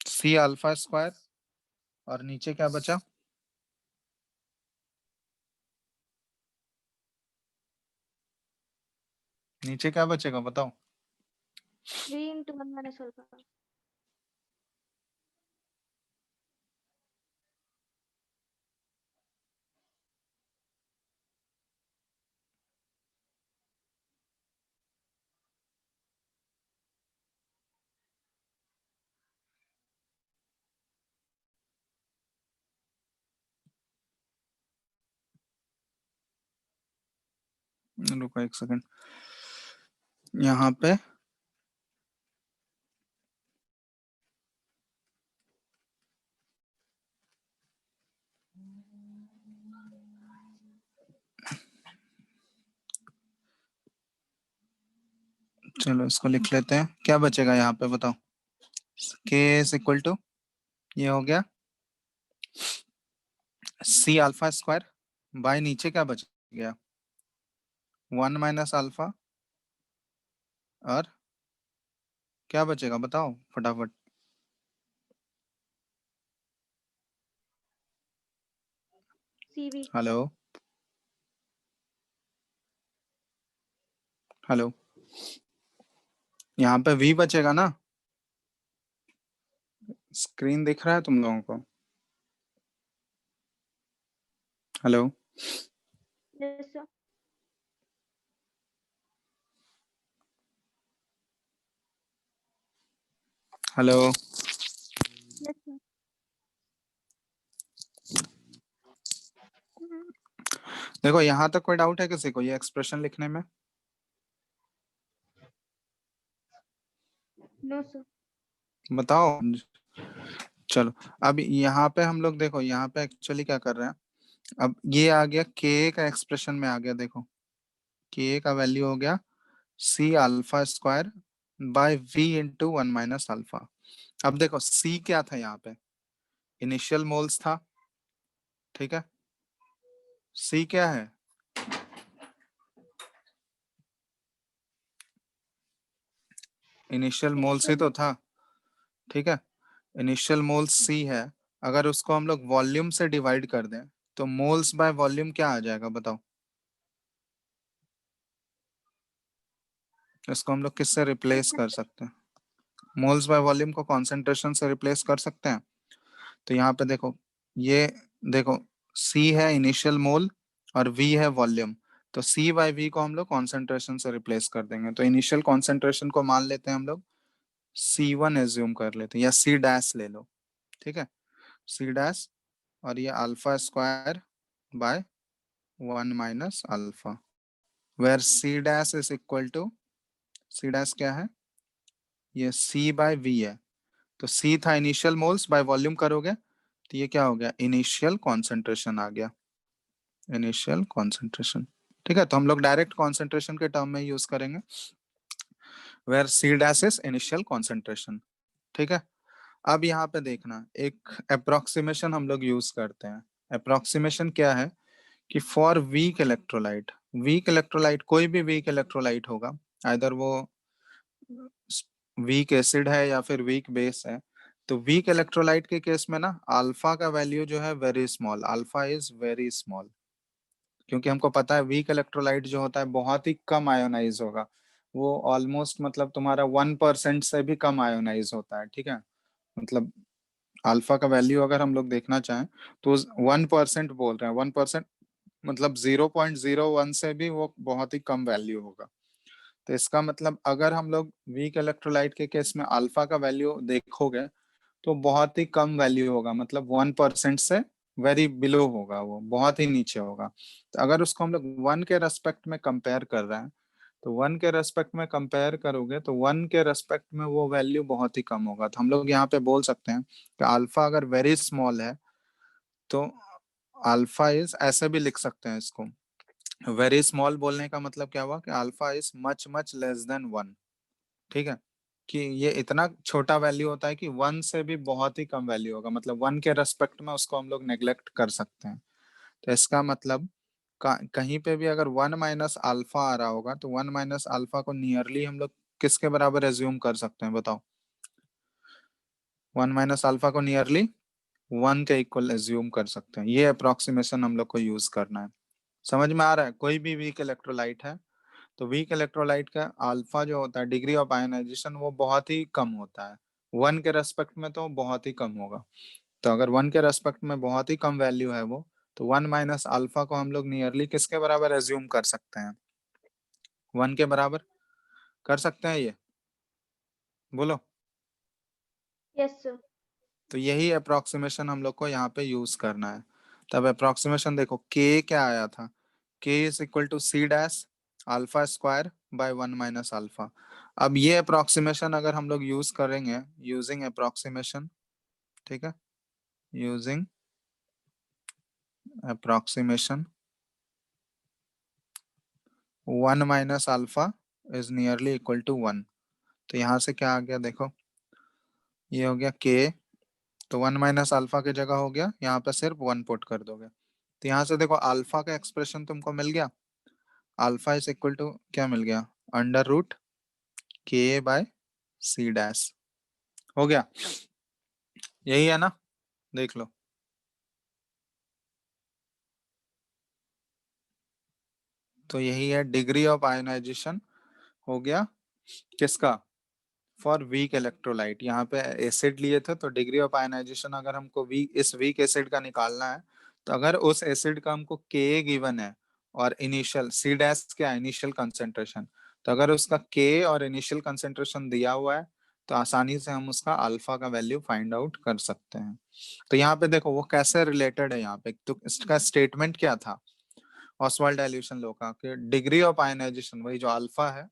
C अल्फा स्क्वायर और नीचे क्या बचा, नीचे क्या बचेगा बताओ। 3 into 1 minus alpha. रुको एक सेकंड, यहाँ पे चलो इसको लिख लेते हैं, क्या बचेगा यहाँ पे बताओ, K इज इक्वल टू, ये हो गया C अल्फा स्क्वायर बाय नीचे क्या बच गया, वन माइनस अल्फा और क्या बचेगा बताओ फटाफट। CV. हेलो हेलो, यहाँ पे V बचेगा ना, स्क्रीन दिख रहा है तुम लोगों को? Hello Yes, sir. Hello, Yes, sir. देखो यहाँ तक कोई डाउट है किसी को ये एक्सप्रेशन लिखने में? No, sir. बताओ। चलो अब यहाँ पे हम लोग देखो, यहाँ पे एक्चुअली क्या कर रहे हैं, अब ये आ गया K का एक्सप्रेशन में आ गया, देखो K का वैल्यू हो गया C alpha square bye V into one minus alpha. अब देखो C क्या था यहाँ पे, इनिशियल मोल्स था। ठीक है, C क्या है, इनिशियल मोल्स ही तो था। ठीक है, इनिशियल मोल्स C है, अगर उसको हम लोग वॉल्यूम से डिवाइड कर दें तो मोल्स बाय वॉल्यूम क्या आ जाएगा बताओ, इसको हम लोग किससे रिप्लेस कर सकते हैं, मोल्स बाय वॉल्यूम को कॉन्सेंट्रेशन से रिप्लेस कर सकते हैं। तो यहाँ पे देखो, ये देखो C है इनिशियल मोल और V है वॉल्यूम, तो C बाय V को हम लोग कॉन्सेंट्रेशन से रिप्लेस कर देंगे। तो इनिशियल कॉन्सेंट्रेशन को मान लेते हैं हम लोग C1 एज्यूम कर लेते हैं, या C डैश ले लो। ठीक है, C डैश और ये alpha square by one minus alpha, where C dash is equal to, C dash क्या है, ये C बाय V है, तो C था इनिशियल मोल्स, बाय वॉल्यूम करोगे तो ये क्या हो गया, इनिशियल कॉन्सेंट्रेशन आ गया, इनिशियल कॉन्सेंट्रेशन। ठीक है, तो हम लोग डायरेक्ट कॉन्सेंट्रेशन के टर्म में यूज करेंगे, where C dash is initial concentration. ठीक है, अब यहाँ पे देखना एक अप्रोक्सीमेशन हम लोग यूज करते हैं। अप्रोक्सीमेशन क्या है कि फॉर वीक इलेक्ट्रोलाइट कोई भी वीक इलेक्ट्रोलाइट होगा, आइदर वो वीक एसिड है या फिर वीक बेस है, तो वीक इलेक्ट्रोलाइट के केस में ना अल्फा का वैल्यू जो है very small, alpha is very small, क्योंकि हमको पता है वीक इलेक्ट्रोलाइट जो होता है बहुत ही कम आयोनाइज होगा, वो ऑलमोस्ट मतलब तुम्हारा 1% से भी कम आयोनाइज होता है। ठीक है, मतलब अल्फा का वैल्यू अगर हम लोग देखना चाहें तो 1% बोल रहे हैं, 1% मतलब 0.01 से भी वो बहुत ही कम वैल्यू होगा। तो इसका मतलब अगर हम लोग वीक इलेक्ट्रोलाइट के केस में अल्फा का वैल्यू देखोगे तो बहुत ही कम वैल्यू होगा, मतलब 1% से वेरी बिलो होगा, वो बहुत ही नीचे होगा। तो अगर उसको हम लोग 1 के रेस्पेक्ट में कंपेयर कर रहे हैं, तो 1 के रेस्पेक्ट में कंपेयर करोगे तो 1 के रेस्पेक्ट में वो वैल्यू बहुत ही कम होगा। तो हम लोग यहाँ पे बोल सकते हैं कि अल्फा अगर वेरी स्मॉल है तो अल्फा इज, ऐसे भी लिख सकते हैं इसको, वेरी स्मॉल बोलने का मतलब क्या हुआ कि alpha is much much less than 1। ठीक है, कि ये इतना छोटा वैल्यू होता है कि 1 से भी बहुत ही कम वैल्यू होगा, मतलब 1 के रेस्पेक्ट में उसको हम लोग नेग्लेक्ट कर सकते हैं। तो इसका मतलब कहीं पे भी अगर 1 माइनस अल्फा आ रहा होगा तो 1 माइनस अल्फा को नियरली हम लोग किसके बराबर एज्यूम कर सकते हैं, बताओ? 1 माइनस अल्फा को नियरली 1 के इक्वल एज्यूम कर सकते हैं। ये अप्रोक्सीमेशन हम लोग को यूज करना है। समझ में आ रहा है? कोई भी वीक इलेक्ट्रोलाइट है तो वीक इलेक्ट्रोलाइट का अल्फा जो होता है, डिग्री ऑफ आयोनाइजेशन, वो बहुत ही कम होता है। 1 के रेस्पेक्ट में तो बहुत ही कम होगा। तो अगर 1 के रेस्पेक्ट में बहुत ही कम वैल्यू है वो, तो 1 माइनस अल्फा को हम लोग नियरली किसके बराबर एज्यूम कर सकते हैं? 1 के बराबर कर सकते हैं ये, बोलो। Yes sir. तो यही अप्रोक्सीमेशन हम लोग को यहाँ पे यूज करना है। तब अप्रोक्सीमेशन देखो, के क्या आया था, K is equal to C dash alpha square by 1 minus alpha. अब ये अप्रोक्सीमेशन अगर हम लोग यूज करेंगे, यूजिंग अप्रोक्सीमेशन, ठीक है, using approximation 1 minus alpha is nearly equal to 1। तो यहाँ से क्या आ गया देखो, ये हो गया के, तो 1 माइनस अल्फा की जगह हो गया यहाँ पे सिर्फ 1 पुट कर दोगे। तो यहाँ से देखो अल्फा का एक्सप्रेशन तुमको मिल गया, अल्फा इज इक्वल टू क्या मिल गया, अंडर रूट के बाय सी डैश। हो गया, यही है ना, देख लो। तो यही है डिग्री ऑफ आयोनाइजेशन, हो गया किसका, फॉर वीक इलेक्ट्रोलाइट। यहाँ पे एसिड लिए थे तो डिग्री ऑफ आयोनाइजेशन अगर हमको वीक, इस वीक एसिड का निकालना है, तो अगर उस एसिड का हमको के गिवन है और इनिशियल सी डैश क्या, इनिशियल कंसेंट्रेशन, तो अगर उसका के और इनिशियल कंसेंट्रेशन दिया हुआ है तो आसानी से हम उसका अल्फा का वैल्यू फाइंड आउट कर सकते हैं। तो यहाँ पे देखो वो कैसे रिलेटेड है, यहाँ पे तो इसका स्टेटमेंट क्या था ऑसवाल्ड डाइल्यूशन लॉ का, कि डिग्री ऑफ आयोनाइजेशन, वही जो अल्फा है,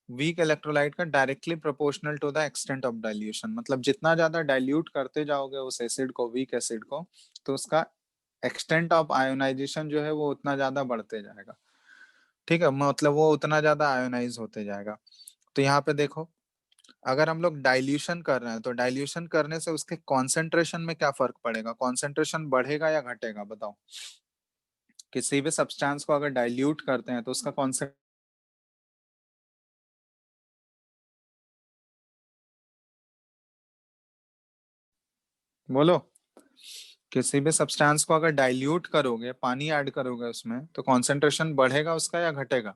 वीक इलेक्ट्रोलाइट का directly proportional to the extent of dilution, मतलब जितना ज्यादा डाइल्यूट करते जाओगे उस एसिड को, वीक एसिड को, तो उसका एक्सटेंट ऑफ आयोनाइजेशन जो है वो उतना ज्यादा बढ़ते जाएगा। ठीक है, मतलब वो उतना ज्यादा आयोनाइज होते जाएगा। तो यहाँ पे देखो, अगर हम लोग डाइल्यूशन कर रहे हैं तो डाइल्यूशन करने से उसके कॉन्सेंट्रेशन में क्या फर्क पड़ेगा, कॉन्सेंट्रेशन बढ़ेगा या घटेगा, बताओ? किसी भी सब्सटेंस को अगर डाइल्यूट करते हैं तो उसका कॉन्सेंट्रेशन, बोलो, किसी भी सब्सटेंस को अगर डाइल्यूट करोगे, पानी ऐड करोगे उसमें, तो कॉन्सेंट्रेशन बढ़ेगा उसका या घटेगा?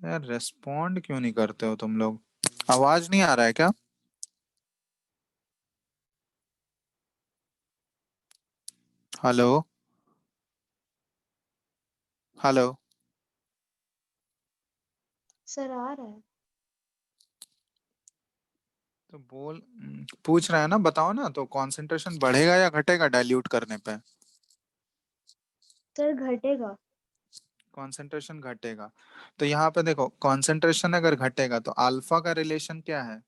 यार रेस्पॉन्ड क्यों नहीं करते हो तुम लोग, आवाज नहीं आ रहा है क्या? Hello, hello. सर आ रहा है। तो बोल, पूछ रहा है ना, बताओ ना, तो कॉन्सेंट्रेशन बढ़ेगा या घटेगा डाइल्यूट करने पे? सर घटेगा। कॉन्सेंट्रेशन घटेगा। तो यहाँ पे देखो कॉन्सेंट्रेशन अगर घटेगा तो अल्फा का रिलेशन क्या है,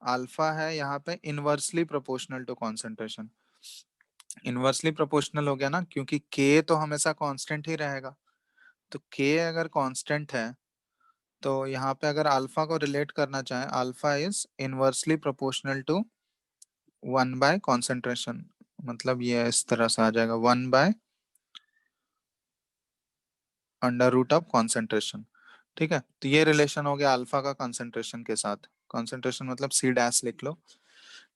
अल्फा है यहाँ पे inversely proportional to concentration. Inversely proportional हो गया ना, क्योंकि के तो हमेशा कांस्टेंट ही रहेगा। तो के अगर कांस्टेंट है तो यहाँ पे अगर अल्फा को रिलेट करना चाहे, alpha is inversely proportional to 1 by concentration, मतलब ये इस तरह से आ जाएगा 1 by under root of concentration. ठीक है, तो ये रिलेशन हो गया अल्फा का कंसंट्रेशन के साथ, कंसंट्रेशन मतलब सी डैश लिख लो।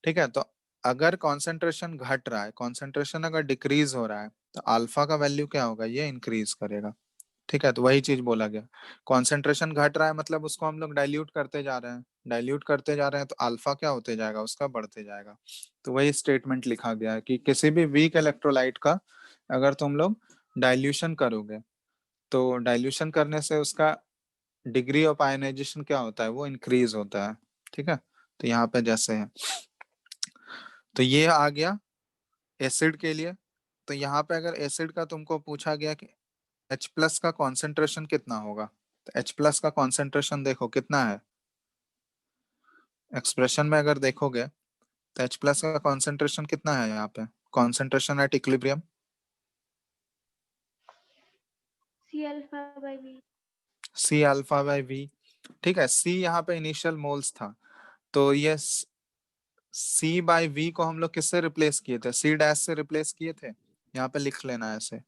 ठीक है, तो अगर कंसंट्रेशन घट रहा है, कंसंट्रेशन अगर डिक्रीज हो रहा है, तो अल्फा का वैल्यू क्या होगा, ये इंक्रीज करेगा। ठीक है, तो वही चीज बोला गया, कंसंट्रेशन घट रहा है मतलब उसको हम लोग डाइल्यूट करते जा रहे हैं, डाइल्यूट करते जा रहे हैं तो अल्फा क्या होते जाएगा, उसका बढ़ते जाएगा। तो वही स्टेटमेंट लिखा गया है कि किसी भी वीक इलेक्ट्रोलाइट का अगर तुम लोग डाइल्यूशन करोगे तो डाइल्यूशन करने से उसका डिग्री ऑफ आयोनाइजेशन क्या होता है, वो इंक्रीज होता है। ठीक है, तो यहाँ पे जैसे है, तो ये आ गया एसिड के लिए। तो यहाँ पे अगर एसिड का तुमको पूछा गया कि H प्लस का कॉन्सेंट्रेशन कितना होगा, तो H प्लस का कॉन्सेंट्रेशन देखो कितना है, एक्सप्रेशन में अगर देखोगे तो H प्लस का कॉन्सेंट्रेशन कितना है यहाँ पे, concentration at equilibrium, C alpha by V. C alpha by V। ठीक है, C यहाँ पे इनिशियल मोल्स था, तो ये C बाई V को हम लोग किससे रिप्लेस किए थे, C डैश से रिप्लेस किए थे। यहाँ पे लिख लेना है ऐसे।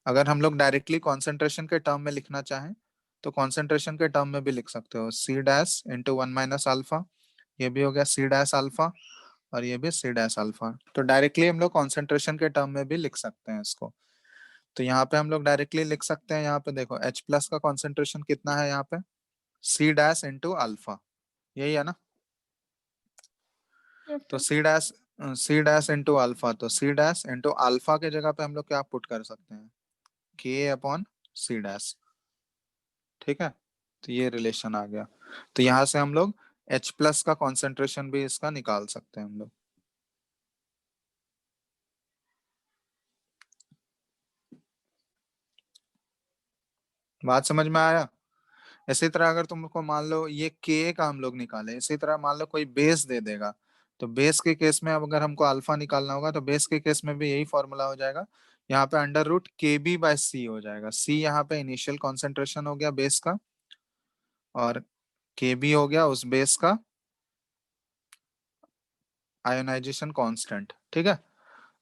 अगर हम लोग डायरेक्टली कॉन्सेंट्रेशन के टर्म में लिखना चाहें तो कॉन्सेंट्रेशन के टर्म में भी लिख सकते हो, C dash into 1 minus alpha, ये भी हो गया C डैश अल्फा, और ये भी C डैश अल्फा। तो डायरेक्टली हम लोग कॉन्सेंट्रेशन के टर्म में भी लिख सकते हैं इसको। तो यहाँ पे हम लोग डायरेक्टली लिख सकते हैं, यहाँ पे देखो H प्लस का कॉन्सेंट्रेशन कितना है यहाँ पे, C डैश इंटू अल्फा, यही है ना। Yes, तो sir. C dash into alpha, तो सी डैश इंटू अल्फा के जगह पे हम लोग क्या पुट कर सकते हैं, के अपॉन सी डैश। ठीक है, तो ये रिलेशन आ गया। तो यहाँ से हम लोग H प्लस का कॉन्सेंट्रेशन भी इसका निकाल सकते हैं हम लोग। बात समझ में आया। इसी तरह अगर तुमको मान लो ये के का हम लोग निकाले, इसी तरह मान लो कोई बेस दे देगा, तो बेस के केस में अब अगर हमको अल्फा निकालना होगा तो बेस के केस में भी यही फॉर्मूला हो जाएगा, यहाँ पे अंडर रूट के बी बाय सी हो जाएगा। सी यहाँ पे इनिशियल कॉन्सेंट्रेशन हो गया बेस का, और के बी हो गया उस बेस का आयोनाइजेशन कांस्टेंट। ठीक है,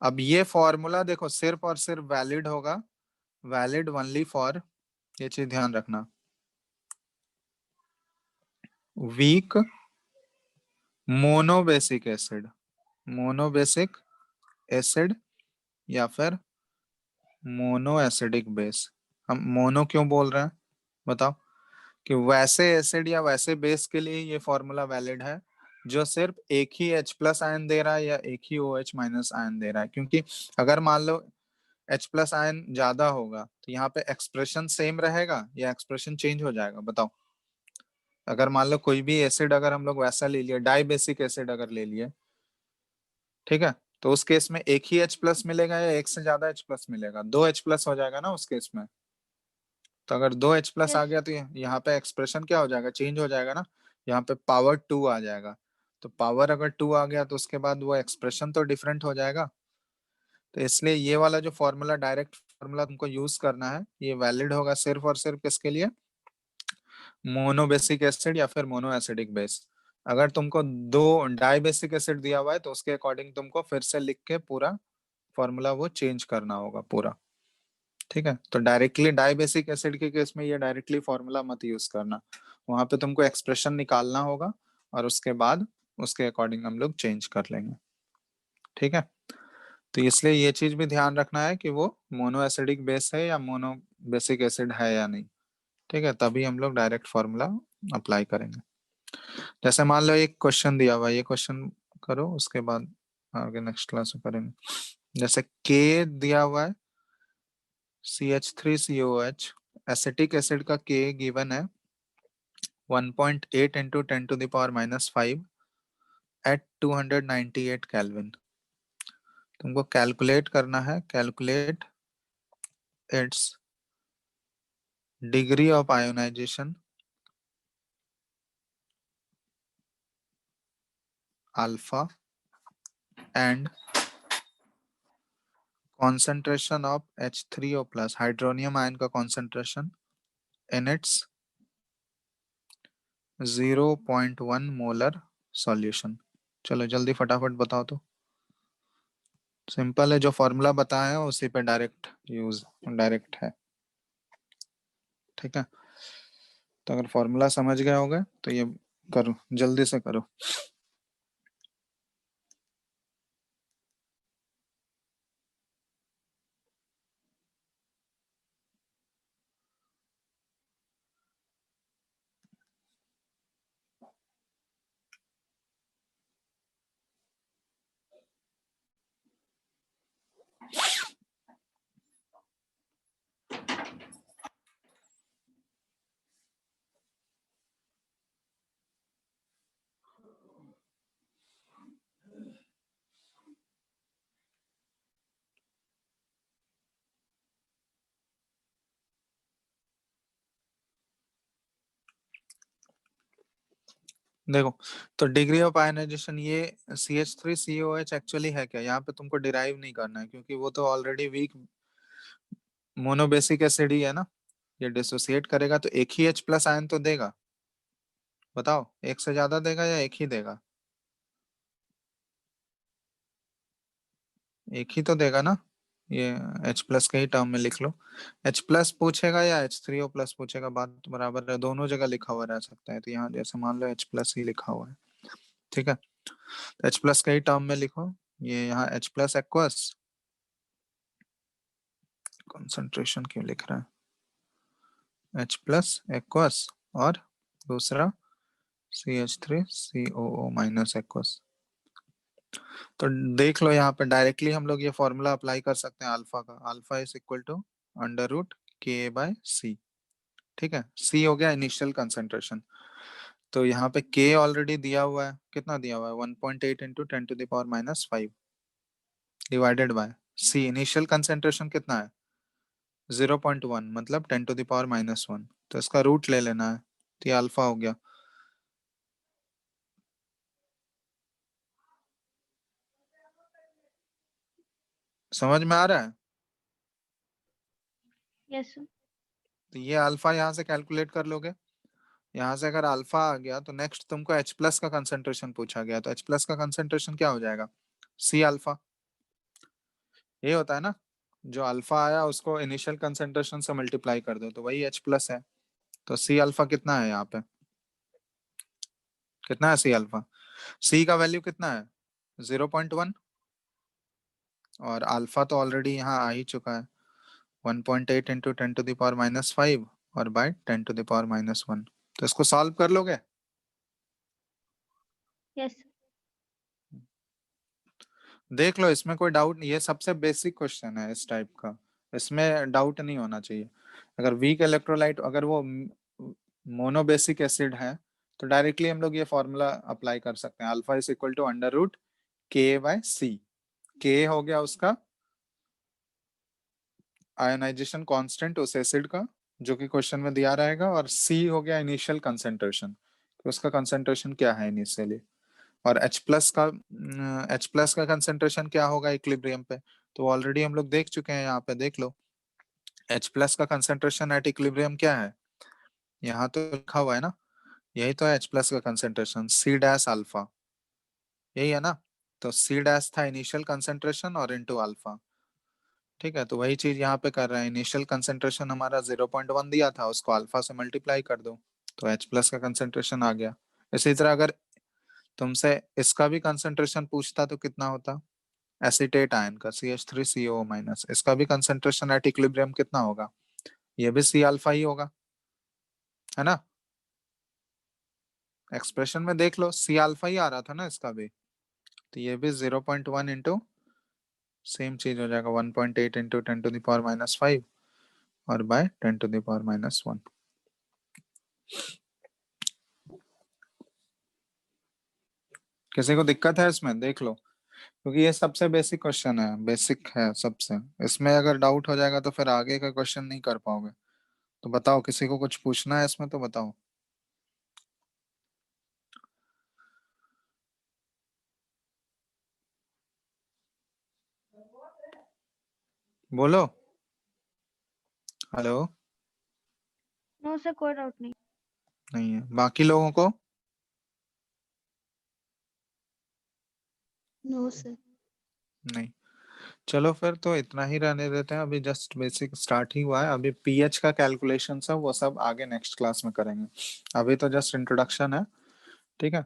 अब ये फॉर्मूला देखो सिर्फ और सिर्फ वैलिड होगा, वैलिड ओनली फॉर, ये चीज ध्यान रखना, weak monobasic acid, monobasic acid या फिर मोनो एसिडिक बेस। हम मोनो क्यों बोल रहे हैं बताओ, कि वैसे एसिड या वैसे बेस के लिए ये फॉर्मूला वैलिड है जो सिर्फ एक ही H प्लस आयन दे रहा है या एक ही OH माइनस आयन दे रहा है। क्योंकि अगर मान लो H प्लस आयन ज्यादा होगा तो यहाँ पे एक्सप्रेशन सेम रहेगा या एक्सप्रेशन चेंज हो जाएगा बताओ। अगर मान लो कोई भी एसिड अगर हम लोग वैसा ले लिए, डाई बेसिक एसिड अगर ले लिए, ठीक है, तो उस केस में एक ही H प्लस मिलेगा या एक से ज्यादा H प्लस मिलेगा, दो H प्लस हो जाएगा ना उस केस में। तो अगर दो H प्लस आ Yes. गया तो यहाँ पे एक्सप्रेशन क्या हो जाएगा, चेंज हो जाएगा ना, यहाँ पे पावर 2 आ जाएगा। तो पावर अगर 2 आ गया तो उसके बाद वो एक्सप्रेशन तो डिफरेंट हो जाएगा। तो इसलिए ये वाला जो फॉर्मूला, डायरेक्ट फॉर्मूला तुमको यूज करना है, ये वैलिड होगा सिर्फ और सिर्फ किसके लिए, मोनोबेसिक एसिड या फिर मोनो एसिडिक बेस। अगर तुमको दो डाई बेसिक एसिड दिया हुआ है तो उसके अकॉर्डिंग तुमको फिर से लिख के पूरा फॉर्मूला वो चेंज करना होगा पूरा। ठीक है, तो डायरेक्टली डाई बेसिक एसिड के केस में ये डायरेक्टली फॉर्मूला मत यूज करना, वहां पे तुमको एक्सप्रेशन निकालना होगा और उसके बाद उसके अकॉर्डिंग हम लोग चेंज कर लेंगे। ठीक है, तो इसलिए ये चीज भी ध्यान रखना है कि वो मोनो एसिडिक बेस है या मोनो बेसिक एसिड है या नहीं। ठीक है, तभी हम लोग डायरेक्ट फॉर्मूला अप्लाई करेंगे। जैसे मान लो एक क्वेश्चन दिया हुआ है, ये क्वेश्चन करो उसके बाद आगे नेक्स्ट क्लास में करेंगे। जैसे के दिया हुआ है CH3COH, एसिटिक एसिड का के गिवन है 1.8 इंटू 10⁻⁻5 एट 298 केल्विन। तुमको कैलकुलेट करना है, calculate its degree of ionization alpha and concentration of H3O plus hydronium ion का concentration in its 0.1 molar solution. चलो जल्दी फटाफट बताओ तो, सिंपल है, जो फॉर्मूला बताया है उसी पे डायरेक्ट यूज, डायरेक्ट है। ठीक है, तो अगर फॉर्मूला समझ गए होगे तो ये करो, जल्दी से करो। देखो, तो डिग्री ऑफ आयनाइजेशन ये CH3COH एक्चुअली है क्या, यहाँ पे तुमको डिराइव नहीं करना है क्योंकि वो तो ऑलरेडी वीक मोनोबेसिक एसिड ही है ना। ये डिसोसिएट करेगा तो एक ही H प्लस आयन तो देगा। बताओ, एक से ज्यादा देगा या एक ही देगा? एक ही तो देगा ना। ये H प्लस के ही टर्म में लिख लो। H प्लस पूछेगा या H3O प्लस पूछेगा, बात तो बराबर है, दोनों जगह लिखा हुआ रह सकता है। तो यहाँ जैसे मान लो H प्लस ही लिखा हुआ है, ठीक है, तो H प्लस के ही टर्म में लिखो। ये यहाँ H प्लस एक्वस, कंसंट्रेशन क्यों लिख रहा है, H प्लस एक्वस, और दूसरा CH3COO माइनस एक्वस। तो देख लो यहाँ पे डायरेक्टली हम लोग ये फॉर्मूला अप्लाई कर सकते हैं अल्फा का। Alpha is equal to √Ka/C, ठीक है। C हो गया इनिशियल कंसंट्रेशन, तो यहाँ पे K ऑलरेडी दिया हुआ है, कितना दिया हुआ है, 1.8 into 10⁻⁻5 divided by C। Initial concentration कितना है, 0.1, मतलब 10⁻⁻1, तो इसका रूट ले लेना है, तो ये अल्फा हो गया। समझ में आ रहा है? Yes sir. तो ये अल्फा यहाँ से कैलकुलेट कर लोगे। यहाँ से अगर अल्फा आ गया तो नेक्स्ट तुमको H प्लस का कंसंट्रेशन पूछा गया, तो H प्लस का कंसंट्रेशन क्या हो जाएगा, C अल्फा। ये होता है ना, जो अल्फा आया उसको इनिशियल कंसंट्रेशन से मल्टीप्लाई कर दो तो वही H प्लस है। तो C अल्फा कितना है यहाँ पे, कितना है C अल्फा? C का वैल्यू कितना है, 0.1, और अल्फा तो ऑलरेडी यहाँ आ ही चुका है, 1.8 इंटू 10⁻⁻5 और बाय 10⁻⁻1। तो इसको सॉल्व कर लोगे? Yes sir. देख लो, इसमें कोई डाउट नहीं, ये सबसे बेसिक क्वेश्चन है इस टाइप का, इसमें डाउट नहीं होना चाहिए। अगर वीक इलेक्ट्रोलाइट, अगर वो मोनोबेसिक एसिड है, तो डायरेक्टली हम लोग ये फॉर्मूला अप्लाई कर सकते हैं, alpha is equal to √Ka/C। K हो गया उसका आयोनाइजेशन कांस्टेंट उस एसिड का, जो कि क्वेश्चन में दिया रहेगा, और C हो गया इनिशियल कंसंट्रेशन, तो उसका कंसंट्रेशन क्या है इनिशियली, और H प्लस का कंसंट्रेशन क्या होगा इक्विलिब्रियम पे, तो ऑलरेडी हम लोग देख चुके हैं, यहाँ पे देख लो। H प्लस का कंसंट्रेशन एट इक्विलिब्रियम क्या है, यहाँ तो लिखा हुआ है ना, यही तो है H प्लस का कंसंट्रेशन, C डैश अल्फा, यही है ना। तो C डैश था इनिशियल कंसंट्रेशन और इनटू अल्फा, ठीक है। तो वही चीज यहाँ पे कर रहे हैं, इनिशियल कंसंट्रेशन हमारा 0.1 दिया था, उसको अल्फा से मल्टीप्लाई कर दो तो H प्लस का कंसंट्रेशन आ गया। इसी तरह अगर तुमसे इसका भी कंसंट्रेशन पूछता तो कितना होता, एसीटेट आयन का CH3COO माइनस, इसका भी कंसंट्रेशन एट इक्विलिब्रियम कितना होगा, ये भी C अल्फा ही होगा, है ना। एक्सप्रेशन में देख लो C अल्फा ही आ रहा था ना इसका भी, तो ये भी 0.1 इंटू सेम चीज हो जाएगा 1.8 इंटू 10⁻⁻5 और बाय 10⁻⁻1। किसी को दिक्कत है इसमें, देख लो, क्योंकि ये सबसे बेसिक क्वेश्चन है, बेसिक है सबसे, इसमें अगर डाउट हो जाएगा तो फिर आगे का क्वेश्चन नहीं कर पाओगे। तो बताओ, किसी को कुछ पूछना है इसमें तो बताओ। बोलो, हेलो। नो सर, कोई डाउट नहीं। नहीं है, बाकी लोगों को? No sir. नहीं। चलो फिर तो इतना ही रहने देते हैं, अभी जस्ट बेसिक स्टार्ट ही हुआ है, अभी पीएच का कैलकुलेशन सब वो सब आगे नेक्स्ट क्लास में करेंगे, अभी तो जस्ट इंट्रोडक्शन है, ठीक है।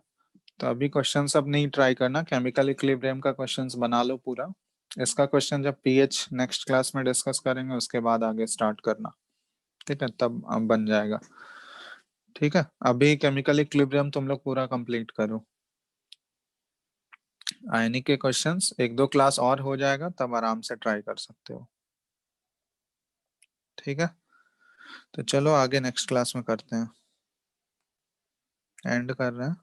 तो अभी क्वेश्चन सब नहीं ट्राई करना, केमिकल इक्विलिब्रियम का क्वेश्चंस बना लो पूरा, इसका क्वेश्चन जब पीएच नेक्स्ट क्लास में डिस्कस करेंगे उसके बाद आगे स्टार्ट करना, ठीक है, तब बन जाएगा, ठीक है। अभी केमिकल इक्विलिब्रियम तुम लोग पूरा कंप्लीट करो, आयनिक के क्वेश्चंस एक दो क्लास और हो जाएगा तब आराम से ट्राई कर सकते हो, ठीक है। तो चलो आगे नेक्स्ट क्लास में करते हैं, एंड कर रहे हैं।